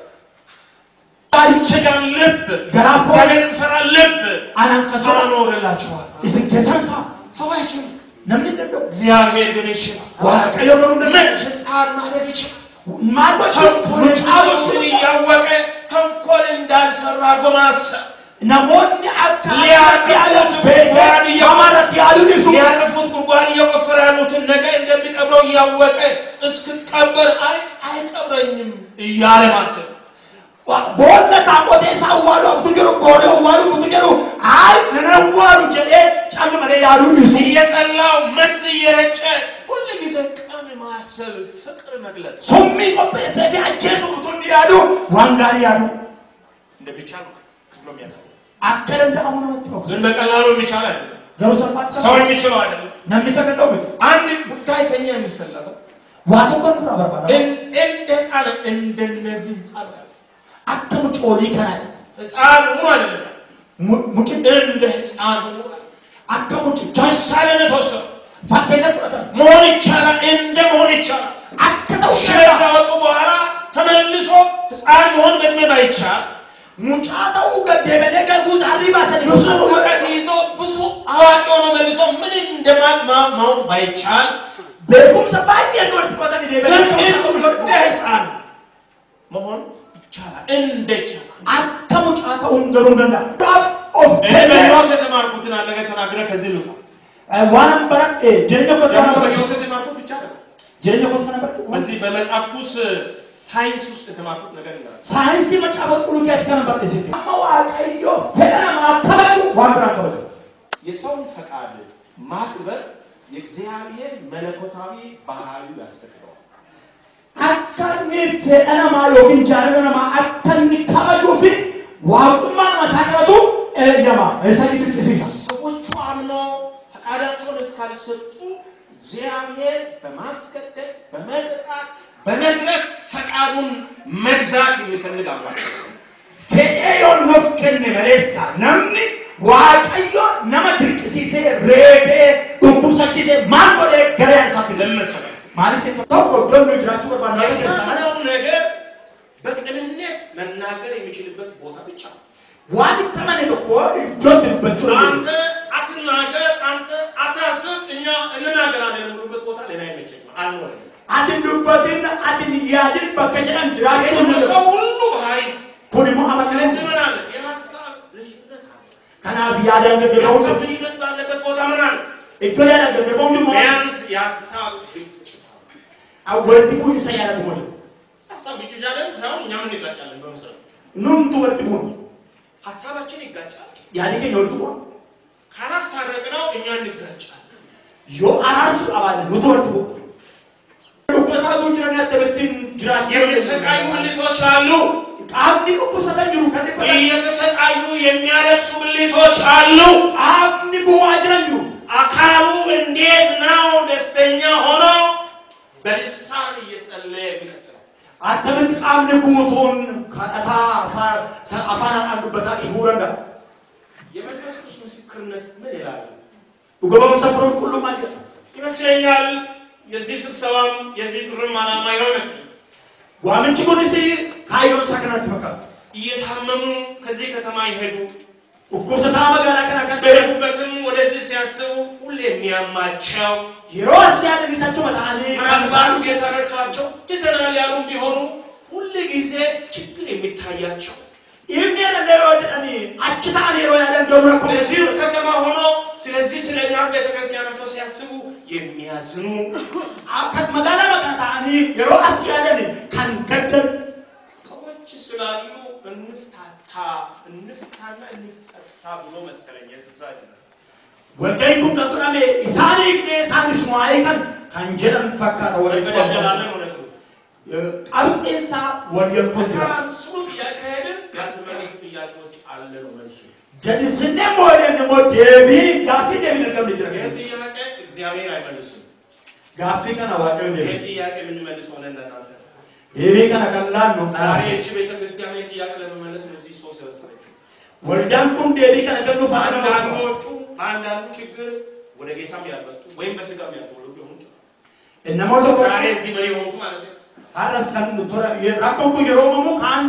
ስጋን ልብ ገራፎ እግዚአብሔርን ፈራ ልብ አናን ከሰራ አኖርላችኋል እስን ከሰንካ ሰው አይችልም ነምን እንደው እግዚአብሔር ግን ይችላል ዋቀዮ እንደው ህፃን ማድረግ ይችላል ማዶች ተንኮልን እያወቀ ተንኮል እንዳልሰራ በማሰብ ነሞኒ ሊያጠፉት ጉድጓድ ያማረት ያሉኒሱ ሊያጠፉት ጉድጓድ እየቆፈረ ያሉትን ነገ እንደሚቀብረው እያወቀ እስክቀበር አይቀብረኝም እያለ ማሰብ ቦለ ሳቆቴ ሳዋሉ አብቱጀሩ ቦለ ዋሉ አብቱጀሩ አይ ነነዋሉ ጀዴ ጫሉ መለ ያሉኒሱ እየጠላው መርዝ እየረጨ ሁሉ ጊዜ ቀን ማሰብ ፍቅር መግለጥ ሱሚ ቆጴ ሰፊ አጀሱ ቱኒ ያሉ ዋንጋሪ ያሉ እንደሚቻል ክፍሎ የሚያሳይ አከለ እንደአሁን ነው ግን በቀላሉ የሚቻል አይደለም ገሩ ሰፋት ሰው የሚችለው አይደለም ነምከደው አንድ ጉዳይ ከኛ የሚፈልገው ዋቱ ቆን ባባባ እንደ ህፃን እንደነዚህ ህፃን አከሙ ጮሊ ከናይ ህፃን ሆኖ አይደለም ሙጭ እንደ ህፃን ሆኖ አከሙ ቻሳለነ ተወሰነ ፈከደ ፍረታ መሆን ይቻላል እንደ መሆን ይቻላል አከተው ሸራ ወጡ በኋላ ተመልሶ ህፃን መሆን በእድሜ ባይቻል ሙጫታው ገደበለ ገጉት አሪባሰ ብዙ ወቀት ይዞ ብዙ አዋቂ ሆኖ መልሶ ምን እንደማማው ባይቻል በኩም ሰባይ የቆርጥ ወጣን እንደ ህፃን መሆን ይቻላል እንደቻለ አከሙ ጫታው እንደሩንና ዳፍ ኦፍ በህይወት የተማርኩትን አለ ከተናገረ ከዚህ ልውጣ ዋን በራን ጀነቆ በህይወት የተማርኩት ብቻ አይደለም ጀነቆ ነበር በዚህ በመጽሐፍ ቅዱስ ሳይንስ ውስጥ የተማርኩት ነገር ይላል ሳይንስ መጫወት ሁሉ ያተነበር እዚህ አዋቀዮ ፈረማ ተባሉ ዋንብራ ከወደ የሰውን ፈቃድ ማክበር የእግዚአብሔር መለኮታዊ ባህሪው ያስከትላል አካኒ ፈረማ ዮጊን ጃረና አካኒ ካባጆፊ ዋቁማ ማሳቀቱ ያማ እሰይ ትጥሲሳ ሰዎቹ አምኖ ፈቃዳቸውን እስካልሰጡ እግዚአብሔር በማስገደድ በመቅጣት በመግረፍ ፈቃዱን መግዛት የሚፈልግ አምላክ ከኤዮን ወፍከን መለሳ ነምኒ ዋቀዮ ነመድርቅሲሴ ሬቤ ዱኩሳቺሴ ማንቆደ ገሪያንሳት ለምሳሌ ማለት ተቆ ደም ይጅራቹ ባናለ የማነው ነገር በቅንነት መናገር የሚችልበት ቦታ ብቻ ዋን ተማነ እኮ ዶትበት አንተ አትናገር አንተ አታስብ እኛ እንናገራለን የሚሉበት ቦታ ለና አይመቸኝም አልኖርም አድንዱበትን አድን ያድን በከጀን ጅራቹ ሰው ሁሉ ባህሪ ኮዲሞ አማከለ ዘመን አለ የሐሳብ ልዩነት አለ ከናፍ ያደንገደው ልዩነት ባለበት ቦታ ምን አለ እኮ ያደንገደው ቢያንስ የሐሳብ ግጭት አወርድሙ ይሰያለ ተሞት ሐሳብ ግጭት ያለን ሳይሆን እኛ ምን ይጋጫለን በመሰረቱ ኑምቱ ወርጥቡን ሐሳባችን ይጋጫል ያዲከ ይወርጥቡ ካላስታረቅነው እኛ እንጋጫለን ዮ አራሱ አባለ ኑቱ ወርጥቡ ዱቆታቱ ጅራን ያተበትን ጅራን የሚሰቃዩ ብልቶች አሉ አብዲ ቁሰተጅሩ ከዲበ እየተሰቃዩ የሚያለቅሱ ብልቶች አሉ አብዲ በዋጅራንጁ አካሉ እንዴት ነው ደስተኛ ሆኖ በልሳን እየጸለየ የሚቀጥለው አተበት ቃም ንጉቶን ካታ አፋና አንዱበታ ይሁረንዳ የመንፈስ ቅዱስ ምስክርነት ምን ይላል ዱገባም ሰፍሮን ሁሉ ማለት ይመስለኛል የዚህ ስብሰባም የዚህ ጥሩም ዓላማ ይመስል ዋምንጭ ኮንሲ ካይዶን ሳከናት ፈካ እየታመሙ ከዚህ ከተማ ይሄዱ እኮሰታ መጋላ ከናከ በሩበትም ወደዚህ ሲያስቡ ሁሌ የሚያማቸው ይሮስ ያደርሳቸው መጣኔ ምናልባት የተረዳቸው ትተናል ያሉ ቢሆኑ ሁሉ ጊዜ ችግር የሚታያቸው ይሄን ለወደኒ አጭታኔ ሮ ያለን ደውረኮ ለዚህ ከተማ ሆኖ ስለዚህ ስለኛ ቤተክርስቲያናቸው ሲያስቡ የሚያዝኑ አከት መጋላ መጣኔ ይሮስ ያደርኒ ካን ገደል ሰዎች ስላሉ እንፍታና ብሎ መሰለኝ የስብዛጅ ወልቀይኩም ተቆራሜ ኢሳኒ ግኔ ሳንስ ሙአይከን ካንጀረን ፈካታ ወለበደላለ ነው አብጤሳ ወልየኮት ስሙ ያካሄድን ያልተመለሱ ጥያቄዎች አለ ነው መልሱ ጀንስነ ሞደን ሞዴቢ ጋፊ ደብነቀም ልጅረከ ጥያቄ እግዚአብሔር አይመልስም ጋፊ ከና ዋቀው ነው ጥያቄ ምን መልስ ሆነ እንደናንተ ዴቢ ከና ቀላል ነው አሬች ቤተክርስቲያን ጥያቄ ለመመለስ ነው እዚህ ሰው ስለሰለችው ወልዳንኩም ዴቢ ከና ከኑ ፋና አንዳንዶቹ አንዳንዱ ችግር ወደ ጌታም ያልመጡ ወይም በስጋም ያልተወለዱ ይሆኑ እነሞቶ ዛሬ እዚህ በሬ ሆኑ ማለት ነው አራስ ካን ዶራ የራቆኩ የሮሞሙ ካን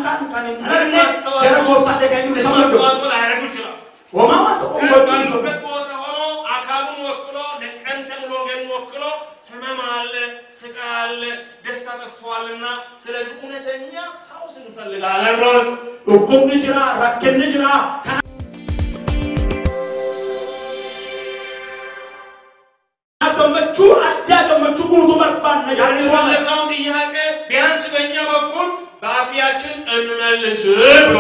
የረቦታ ደጋኙ ተመርዶ አያረጉ ይችላል ወማማ ተቆምቦቹ ቦታ ሆኖ አካሉን ወክሎ ለቀንተም ሎገን ወክሎ ህመም አለ ስቃይ አለ ደስታ ጠፍቷልና ስለዚህ እውነተኛ ፈውስ እንፈልጋለን ማለት ነው እኮም ንጅራ ረከን ንጅራ አደመቹ አዳደመቹ ጉቱ በርባን ያኔ ወለሳው ጥያቄ ቢያንስ በእኛ በኩል በአፊያችን እንመልስ ብሎ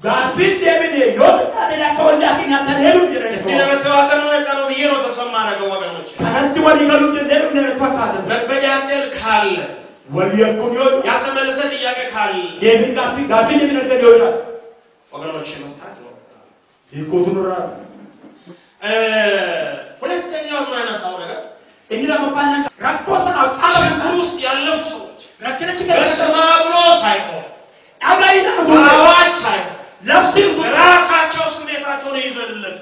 ጋፊን ደብኔ ዮብታ ተዳከውላኪና ተነሉ ይረነ ስለመተዋቀኑ ነው ብዬ ነው ተስፋ ማረገው ወገኖች ከረንት ወሊ ገሉት እንደም ነው ተፈካተ መበዳደል ካለ ወልየኩን ዮ ያተመለሰ ጥያቄ ካለ ደብን ጋፊ ደብን እንደም ይሆናል ወገኖች መፍታት ነው ይቆቱን ራ ሁለተኛው ማነሳው ነገር እንግዳ መፋና ራቆሰን አቃለ ውስጥ ያለፉ ሰዎች ረከነች በስማ ብሎ ሳይሆን አጋይና ነው አዋጅ ሳይሆን ለብሲን ራሳቸው ስሜታቸውን ይገለጡ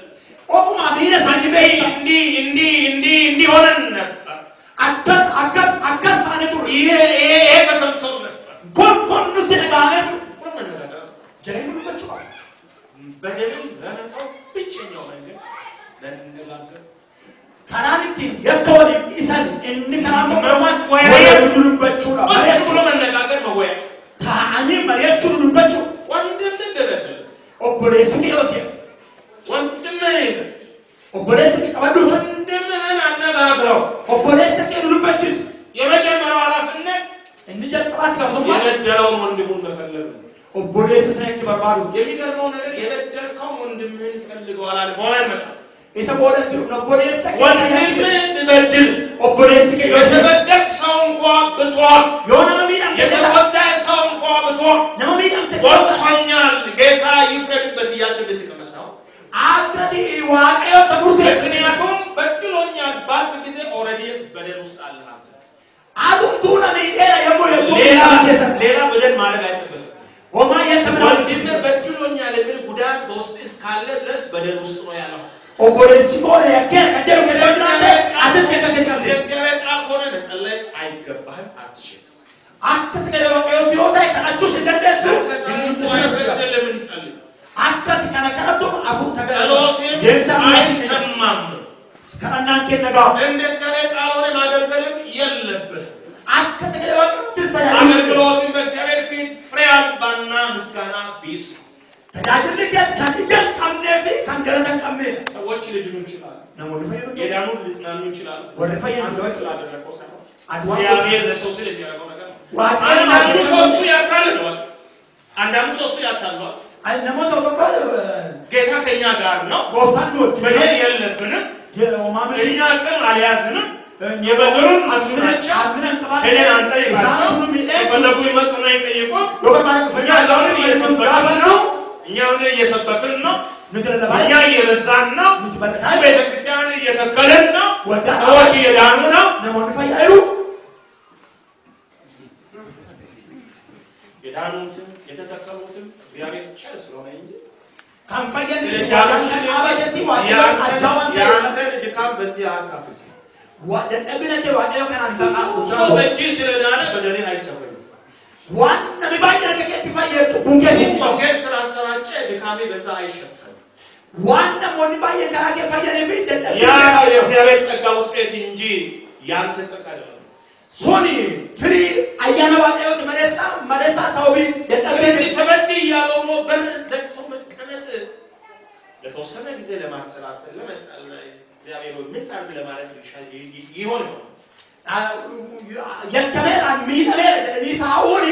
ኦፉማ ቢነሳ እንዲ ሆነን ነበር አከስ ታነቱ ይሄ ተሰምቶ ነበር ጎን ተነጋገር ሁሉም ነገር ጀሪም ልመጭው በደልም ለነታው ብቸኛው መንገድ ለነጋገር ካራንቲ የከወዲ ኢሳን እንከራም በማን ወይ ልንበጭው ነው ወጭሎ መነጋገር ነው ወይ ታአኒ መሪያቹ ልንበጭው ወንድም ገደል ኦፕሬሽን ይወስ ወንድም ነይዘ ኦፕሬሽን ቀበዱ ወንድምህን አነጋግረው ኦፕሬሽን ልንበጭስ የመጀመሪያው ኃላፊነት እንጀጥባት ከብቶ የበደለውን ወንድሙን መፈለግ ነው ኦፕሬሽን ሳይክ በርባሩ የሚገርመው ነገር የበደልከው ወንድምህን ፈልገዋል አለ በኋላ ይመጣል ኢሰቦለት ነው ኦፕሬሽን ወንድምህን በድል ኦፕሬሽን የሰበደቅ ሰው እንኳን ብቷል የሆነ ሚዳም የተወዳ ሰው እንኳን ብቷል ነው ሚዳም ወጥቶኛል ጌታ ይፍረድበት እያልን ልትቀመሰው አጥራቲ ዋቀዮ ተቁርቴ ምክንያቱም በድሎኛል ባልክ ጊዜ ኦልሬዲ በደል ውስጥ አለ አንተ አዱም ቱና ሚዴራ የሞየቱ ሌላ በደል ማድረግ አይጠበቅም ወማ የተምራው ዲነ በድሎኛል የሚል ጉዳት በውስጥ እስካለ ድረስ በደል ውስጥ ነው ያለው ኦፕሬሽን ሆነ ያከረ ከደሩ ከደራንተ አተሰከ ከከለ እግዚአብሔር ቃል ሆነ ለጸለይ አይገባህም አትችል አተሰከ ለወቀዮ ቢወጣ ከአቹ ሲደደሱ ለምን ጸልይ አከት ከነከረቱ አፉ ጸሎት አይሰማም እስከናንተ ነጋ እንደ እግዚአብሔር ቃል ሆነ ማገልገልም የለብህ አከሰከ ለወቀዮ ድስታያ አገልግሎትን በእግዚአብሔር ፊት ፍሬያማና ምስጋና ቢስ ተዳድልከስ ከንጀን ቀምነፊ ከንገረተን ቀምነ ሰዎች ሊድኑ ይችላሉ ነው ወልፈየሩ የዳኑት ሊጽናኑ ይችላሉ ወልፈየሩ አንተ ስላደረገው ሳይሆን እግዚአብሔር ለሰው ሲል የሚያደርገው ነገር ነው ዋቃና አንዱ ሰው ያካል ነው አንዳንድ ሰው ያታሏል አይ ነሞቶ በቃ ጌታ ከኛ ጋር ነው ጎፋንዶ በደል የለብንም የማመን እኛ ቀን አልያዝንም የበደሉን አሱናቻ ሄደን አንጠይቃቸው የፈለጉ ይመጡና ይጠይቁ እኛ አሁን እየሰበክን ነው እኛ አሁን እየሰበክን ነው እኛ እየበዛን ነው ቤተክርስቲያን እየተከልን ነው ሰዎች እየዳኑ ነው የዳኑትን የተተከሉትን እግዚአብሔር ብቻ ስለሆነ እንጂ ያንተን ድካም በዚህ አካፍስ ወደነብነከ ዋደው ከናን ሰው በእጅ ስለዳነ በደልን አይሰበርም ዋና ቢባጀረ ከከትፋየቹ ቡንገሲ ወንጌል ስላሰራጨ ድካሜ በዛ አይሸፈንም ዋና ሞኒ ባየ ካራከ ፈየነ ቢደደ ያ የእግዚአብሔር ጸጋ ውጤት እንጂ ያንተ ጸጋ አይደለም ሶኒ ፍሪ አያና ዋደው መለሳ ሰውቢ ስለዚህ ተበድ ያለው ነው በር ዘግቶ መቀመጥ ለተወሰነ ጊዜ ለማሰላሰል ለመጸለይ እግዚአብሔር ምን አድርግ ለማለት ይሆን የከመራ ሚነመረ ለዲታውኒ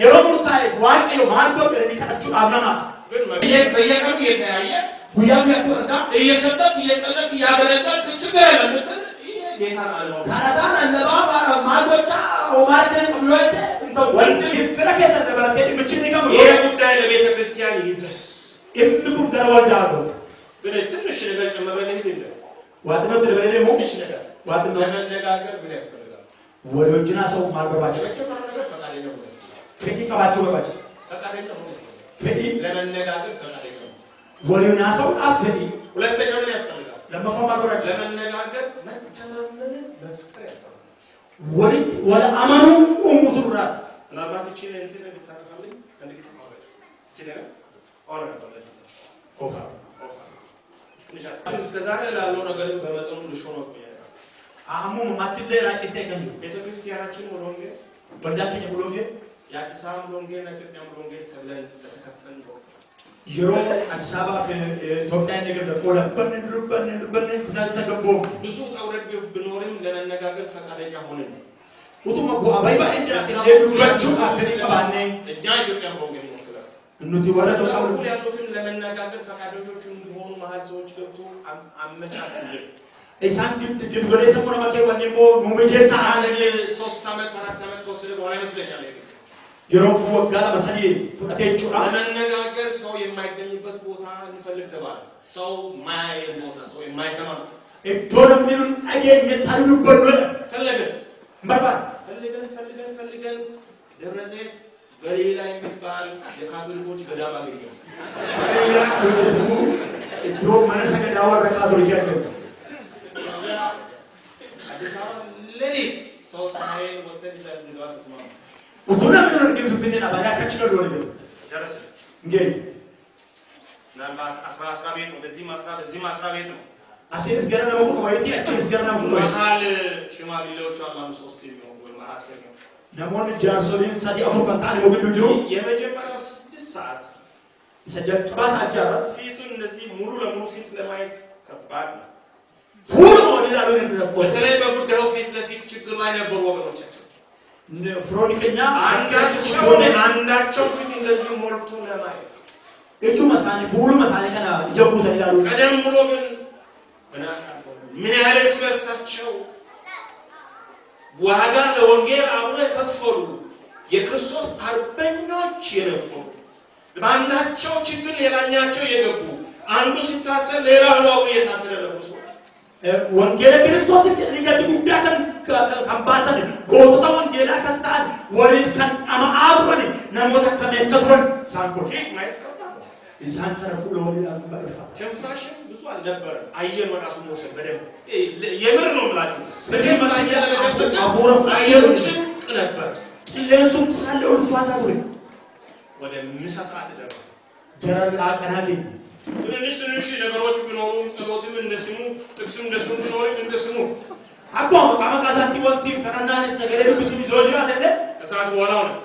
የሮሙታይ ዋቀዩ ማርጎ ለዲካቹ አብናማ ግን በየቀኑ እየተያየ ጉያም ያቆርዳ እየሰጠት እየጠለቅ ያበለጣት ችግር የለም ይሄ ጌታ ነው ታራዳና ለባባራ ማርጎቻ ኦማርገን ብሎይተ እንተ ወንድ ይፍረከ ሰደበረከ ምችኒጋ ይሄ ጉዳይ ለቤተ ክርስቲያን ይድረስ እምኩም ደረወዳዶ ግን ትንሽ ነገር ጨመረን እንዴ ዋጥነት ለበለደ ሞሽ ነገር ዋጥነት ለመነጋገር ምን ያስፈልጋል ወዶጅና ሰው ማርገባቸው ጨመረ ነገር ፈቃደኛ ነው ፍዲ ቀባቸው ባጭ ፈቃደኛ ነው ፍዲ ለመነጋገር ፈቃደኛ ነው ወዶና ሰው አፍዲ ሁለተኛ ምን ያስፈልጋል ለመፈማቆራቸው ለመነጋገር መተማመን በፍቅር ያስፈልጋል ወደ አማኑ ኡሙቱራ ምናልባት እቺ እንትን ብታረፈልኝ አንድ ጊዜ ማለት እቺ ነገር ኦራ ማለት ኦፋ እስከ ዛሬ ላለው ነገር በመጠኑ ልሾ ነው አሙ ማትደ ራቂተ ከንዱ ቤተክርስቲያናችን ወንጌል ወንዳከኝ ወንጌል የአዲስ አበባ ወንጌል ኢትዮጵያ ወንጌል ተብለን ተከፈልን ነው ይሮ አዲስ አበባ ኢትዮጵያ ነገር ቆለበን ድርበን ተዘገቦ ብዙ ተውረድ ብኖርም ለመነጋገር ፈቃደኛ ሆነን ኡቱማ ጎአባይ ባንጀራ ለዱበቹ አፍሪ ቀባኔ እኛ ኢትዮጵያ ወንጌል ነው እኑቲ ወረዶ አሁን ያሉትን ለመነጋገር ፈቃደኞች እንዲሆኑ መሃል ሰዎች ገብቶ አመቻቹልን ኢሳን ግብግሬ ሰሞኑን ማከወንሞ ኑመጀሳ አለኝ 3 አመት 4 አመት ኮስለ በኋላ ይመስለኛል የሮም ወጋላ በሰዲ ፍቀቴቹ ለመነጋገር ሰው የማይገኝበት ቦታ እንፈልግ ተባለ ሰው ማይ ቦታ ሰው የማይሰማ እዶንም ምን አገኝ የታዩበት ነው ፈለገን መርባል ፈልገን ደብረ ዘይት በሌላ የሚባል የካቶሊኮች ገዳም አገኘ በሌላ ደግሞ እዶ ማነሰገዳ ወረ ካቶሊክ ያገ አዲስ አበባ ለሊት ሰው ሳይን ወተን እንደው ተስማማ ወኩና ምን ነው ፍፍኔና ባዳ ከችለው ወለ ደረሰ እንግዲህ ምናልባት 10 ቤት ነው በዚህ ማስራ ቤት ነው አሴስ ገረና መቁ ወይቲ አቼስ ገረና መቁ መሃል ሽማግሌዎች አሉ 3 የሚሆኑ ወይ 4 የሚሆኑ ነሞን ጃርሶሊን ሳዲ አፍሪካን ታን ወግዱ ጅሩ የመጀመሪያው 6 ሰዓት ሰጀት ባስ አጃራ ፊቱን እንደዚህ ሙሉ ለሙሉ ፊት ለማየት ከባድ ነው ፉል ሞዴል አሉ ነው በተለይ በጉዳዩ ፊት ለፊት ችግር ላይ ነበሩ ወገኖቻችን ፍሮኒከኛ አንዳቸው ፊት እንደዚህ ሞልቶ ለማየት እጁ መሳኒ ፉሉ መሳኒ ከና ጀቡታ ይላሉ ቀደም ብሎ ግን ምን ያህል እስከርሳቸው ዋጋ ለወንጌል አብሮ የከፈሉ የክርስቶስ አርበኞች የነበሩ ባንዳቸው ችግር ሌላኛቸው የገቡ አንዱ ሲታሰር ሌላው ነው የታሰረ ለብሶ ወንጌል ክርስቶስ እንግዲህ ጉዳተን ካምባሰን ጎቶታ ወንጌላ ከንታን ወሪስ ከን አማአብሮን ነሞታ ከመከቶን ሳንኮ ፊት ማየት ከባድ ኢንሳን ተረፉ ለወሊላ ባይፋ ተንፋሽ ብዙ አልነበረ አየር ወራሱ መውሰድ በደም የምር ነው ማለት በደም አየር ለመደበስ አፎረፍ አየር ጭንቅ ነበር ለሱም ሳለው ፋታ ወይ ወደ ምሳ ሰዓት ደረሰ ደረላ ቀናሊ ትንሽ ነገሮች ቢኖሩም ጸሎትም እንደስሙ ጥቅስም እንደስሙ ቢኖርም እንደስሙ አቋም አመቃሳቲ ወንቲ ከናናን ሰገደ ቢስሚ ዞጅራ አይደለ ከሰዓት በኋላ ነው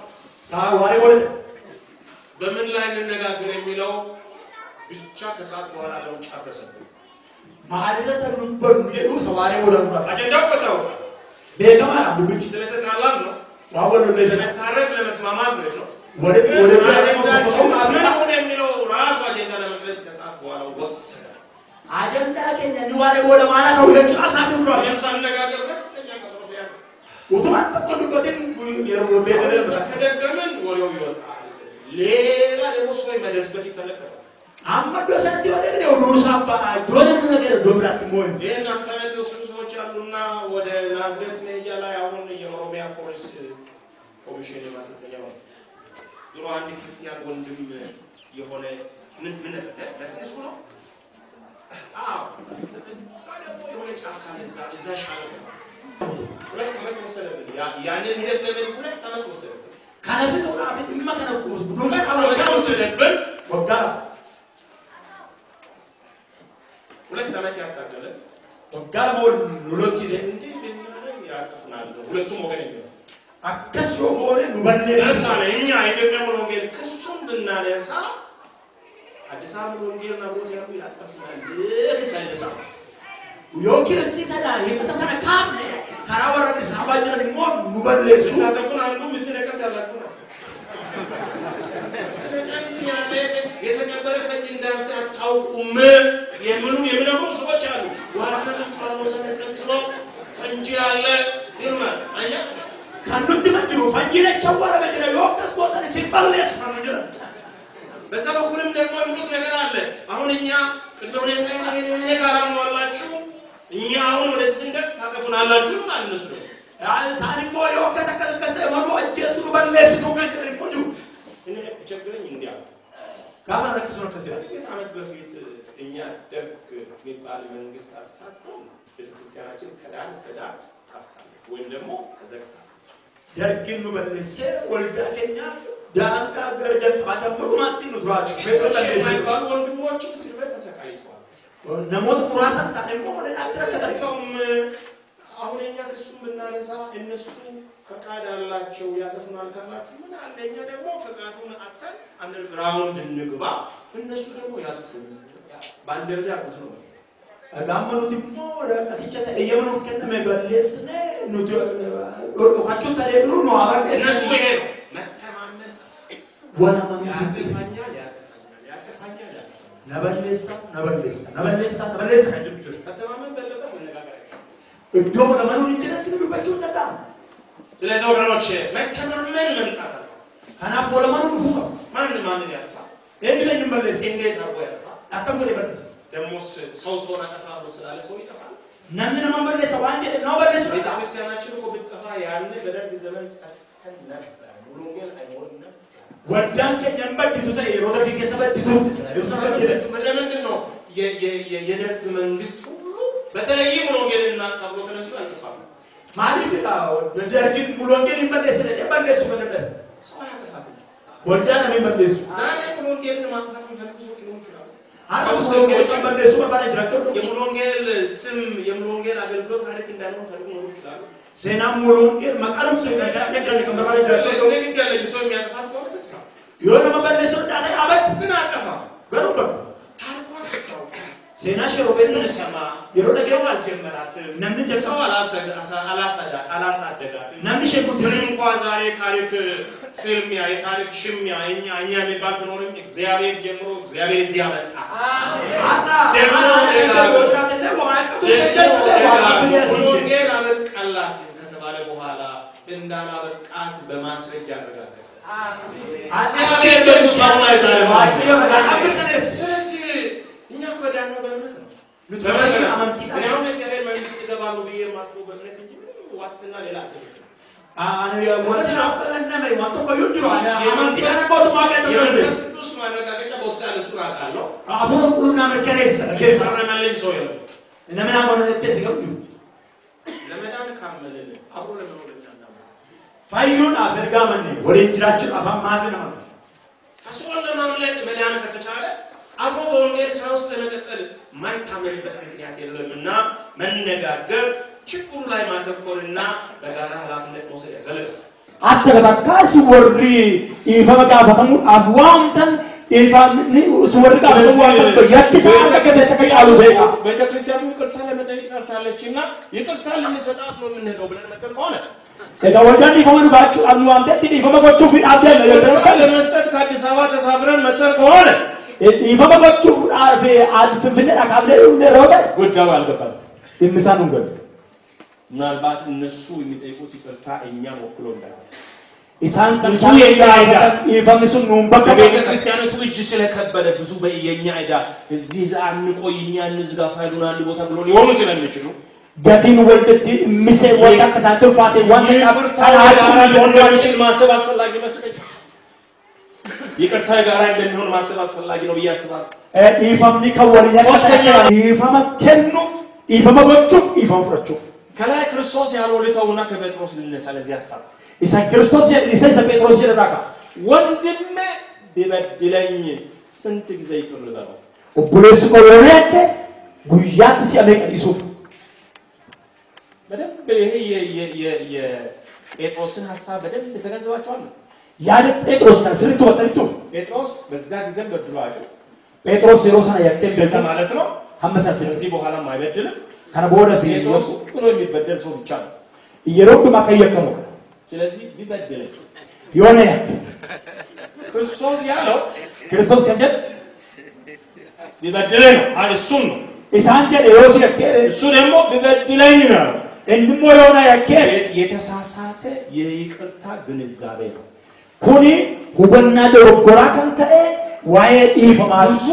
ዋሬ ወለ በምን ላይ እንነጋገር የሚለው ብቻ ከሰዓት በኋላ ነው ጫበሰብን ማህደተ ተሉበር ነው ሰዋሬ ወለ ነው አጀንዳው ቆጣው በከማና ብቻ ስለተጣላን ነው ዋወለ ለመታረቅ ለመስማማት ነው ወደ ምን የሚለው ራሱ አጀንዳ ለመግለጽ ከሰዓት በኋላ ወሰደ። አጀንዳ ከኛ ንዋሬ ወደ ማለት ነው የጭራሳቱ ነው የምሳነጋገር ሁለተኛ ቀጠሮ ተያዘ። ወጥማት ተቆልቆትን የሮቤ ከደገመን ወሬው ይወጣል። ሌላ ደግሞ ሰው መደስበት ይፈልጋል። አመዶ ሰንቲ ወደ ነው ሩሳባ ዶለን ነገር ዶብራት ሞይ ይሄን አሳይቶ ሰዎች አሉና ወደ ናዝሬት መሄጃ ላይ አሁን የኦሮሚያ ፖሊስ ኮሚሽን ማሰልጠኛው ድሮ አንድ ክርስቲያን ወንድም የሆነ ምን ለስንሱ ነው ደግሞ የሆነ ጫካ እዛ ሻለ ሁለት ዓመት ወሰደብን። ያንን ሂደት ለምን ሁለት ዓመት ወሰደ ካለፈ ነው አፍ የሚመከነው ዶንጋ ወሰደብን ወጣ ሁለት ዓመት ያታገለ ወጋቦል ሁለት ጊዜ እንዴ ብናረም ያጠፍናል ሁለቱም ወገን ነው አከሶ ሆነ ኑበለሳ እኛ ኢትዮጵያ ወንጌል ክሱም ብናነሳ አዲስ አበባ ወንጌል ናቦት ያሉ ያጠፍናል ለሰለሳ ዮኪስ ሲሰዳ የመተሰነ ካም ካራወረድ ሳባጅን ሞ ኑበለሱ ታጠፍናል ነው ምስለከት ያላችሁ ናቸው የተከበረ ፈጅ እንዳንተ ታውቁም የምነግሩ ሰዎች አሉ። ዋናውን ቻሎ ሰነቀንጥሎ ፈንጂ ያለ ግርማ አኛ ካንዱት መድሩ ፈንጂ ለቻወረ በጀለ ወቅስ ወጣለ ሲባልስ ማንጀራ በሰበኩልም ደግሞ የሚሉት ነገር አለ። አሁን እኛ ቅድመ ሁኔታ ይሄ ጋራም ወላችሁ እኛ አሁን ወደዚህ ስንደርስ ታጠፉናላችሁ ይሉናል እነሱ ሳኒሞ የወከሰከሰከሰ ወዶ እጀሱ በለስ ነው ከጀለ ቆጁ እኔ ቸግረኝ እንዲያ ካፈራ ከሰው ከዚያ ጥቂት ዓመት በፊት እኛ ደግ የሚባል መንግስት አሳቆ ቤተክርስቲያናችን ከዳር እስከ ዳር ታፍታለች ወይም ደግሞ ተዘግታለች። ደግኑ በለሰ ወልዳ ከኛ ዳንካ ገረጀ ባተምሩ ማቲ ነው ድራጭ ቤተክርስቲያን ማይባሉ ወንድሞች ሲልበት ተሰቃይተዋል። ነሞት ሙራሳ ታደሞ ወደ አጥረከተቀም አሁን እኛ ክሱም ብናነሳ እነሱ ፈቃድ አላቸው ያጠፍናል ካላችሁ ምን አንደኛ ደግሞ ፈቃዱን አጥተን አንደርግራውንድ እንግባ እነሱ ደግሞ ያጥፉን ባንደርታ ያቁት ነው አጋመኑት ሞ ወደ አጥጨሰ የየመኑ ከነመ በለስነ ነው ዶካቹ ተለብሩ ነው አባል እነሱ ይሄ ነው መተማመን ወላ ማን ያጠፋኛ ነበለሳ ከተማመን በለበት መነጋገር እዶም ለማኑ እንጀት ልዱባቸው እንደታ ስለዚህ ወገኖች መተማመን መምጣት አለ ካናፍ ወለማኑ ንፉ ማን ያጠፋ እንዴት እንመለስ እንዴት አርጎ ያጠፋ አከምዶ ይበልስ ደሞስ ሰው አጠፋ ብሎ ስላለ ሰው ይጠፋል ነምን መመለስ ዋንዴ ነው በለስ ቤተክርስቲያናችን እኮ ብትጠፋ ያን በደርግ ዘመን ጠፍተን ነበር ሙሉ ወንጌል አይሆንም ወዳን ከጀንበድቱ ተይሮደ ቢገሰበድቱ ለምንድን ነው የደርግ መንግስት ሁሉ በተለይም ሙሉ ወንጌልና ጸብሎ ተነሱ አይጠፋም ማለት ነው በደርግን ሙሉ ወንጌል ይመለስ ለበለሱ በነበር ሰው ያጠፋት ወዳን ነው ይመለሱ ዛሬ ሙሉ ወንጌልን ማጥፋት የሚፈልጉ ሰዎች ሊሆኑ ይችላሉ አራሱ ወንጌል ይመለሱ በባለ ጅራቸው የሙሉ ወንጌል ስም የሙሉ ወንጌል አገልግሎት ታሪክ እንዳለው ታሪክ ነው ይችላሉ ዜና ሙሉ ወንጌል መቃረም ሰው ያደረገ ከመባለ ጅራቸው ነው የሚገለኝ ሰው የሚያጠፋት ነው የሆነ መበለሱ ዳታ አበድ ምን አጠፋ ገሩበ ታሪኳ ሰጣው ዜና ሸሮቤን ሰማ የሮደ ገው አልጀመራት ነምን ጀምሰው አላሳደጋት ነምን ሸጉት እንኳን ዛሬ ታሪክ ፊልሚያ የታሪክ ሽሚያ እኛ የሚባል ቢኖርም እግዚአብሔር ጀምሮ እግዚአብሔር እዚህ ያመጣ ደግሞ ወንጌል አበቃላት ከተባለ በኋላ እንዳላበቃት በማስረጃ አረጋገጠ አሲያችን በዙፋኑ ላይ ዛሬ ማቀየው ስለዚህ እኛ ወዳኑ በእምነት ነው በመሰለ አመንቲና እኔ አሁን እግዚአብሔር መንግስት ይገባሉ ብዬ ማስበው በእምነት እንጂ ዋስትና ሌላ አይደለም አነ ወለና አቀለነመ ማንቶ ቆዩድሮ አመንቲና ቆጥ ማቀጥ ነው ክርስቶስ ማረጋገጫ በውስጥ ያለ ሱራ ካለው አሁን ቁሉና መከረስ ከፈረመልኝ ሰው ይላል ለምን አሞነ ተሰገው ለመዳን ካመለለ አብሮ ለመኖር ፋይሩን አፈርጋመን ወለንጅራችን አፋም ማዘን ነው አስወል ለማምለጥ መዳን ከተቻለ አብሮ በወንጌል ስራ ውስጥ ለመቀጠል ማይታመንበት ምክንያት የለምና መነጋገር ችግሩ ላይ ማተኮርና በጋራ ኃላፊነት መውሰድ ያስፈልጋል አተባካስ ወሪ ይፈበቃ በተሙ አፍዋምተን ይፋኒ ስወርቃ በተዋቀበ ያክሳለ ከተሰከቻሉ ቤተክርስቲያኑ ይቅርታ ለመጠየቅ ቀርታለችና ይቅርታ ለመስጠት ነው የምንሄደው ብለን መተን ሆነ Ega waldani kama nubachu amnu amte ifama gochu fi abdel ለመስጠት ከአዲስ አበባ ተሳፍረን መተን ከሆነ ifama gochu fi ፍንፍኔ አካብለ ለሮደ ጉዳዩ አልገባም የሚሳኑ ገብ ምናልባት እነሱ የሚጠይቁት ይቅርታ እኛን ወክሎ እንዳይሆን ኢሳን ከሱ የኛይዳ ይፈምሱን ነው በቤተ ክርስቲያኖቹ እጅ ስለከበደ ብዙ በየኛ አይዳ እዚህ ዛን ቆይኛ እንዝጋ ፋይሉን አንድ ቦታ ብሎ ሊሆኑ ስለሚችሉ ጋዲን ወልደት ምሴ ወጣ ከሳተው ፋቴ ዋንና ታላችሁ ለወንዶችን ማሰብ አስፈላጊ መስለኝ ይቅርታ ጋራ እንደሚሆን ማሰብ አስፈላጊ ነው በያስባል ይፈምኒ ከወልኛ ይፈማ ከኑፍ ይፈማ ወጭ ይፈምፍረቹ ከላይ ክርስቶስ ያልወለተውና ከጴጥሮስ ልነሳ ለዚህ ሐሳብ ኢሳ ክርስቶስ ኢሳ ጴጥሮስ ይረዳካ ወንድም ቢበድለኝ ስንት ጊዜ ይቅርልለው ኦፕሎስ ኮሎኔት ጉያት ሲያመቅ ይሱፍ በደንብ ይሄ የጴጥሮስን ሐሳብ በደንብ ተገንዘባቸዋል ያለ ጴጥሮስ ከስልቱ ወጥቶ ጴጥሮስ በዛ ጊዜም በድሏል ጴጥሮስ ሮሳና ያከለ ማለት ነው ሐመሰት በዚህ በኋላ ማይበድልም ከነቦደ ጴጥሮስ ብሎ የሚበደል ሰው ብቻ ነው እየሮዱ ማከየከሙ ስለዚህ ቢበድለኝ የሆነ ክርስቶስ ያለው ክርስቶስ ከደት ቢበድለኝ ነው እሱን ነው ኢሳንጀ ሮስ ያከለ እሱ ደግሞ ቢበድለኝ ነው እንሞ የሆነ ያከለ የተሳሳተ የይቅርታ ግንዛቤ ነው ኩኒ ሁበና ደረጎራ ከንተ ዋይ ኢፈማዙ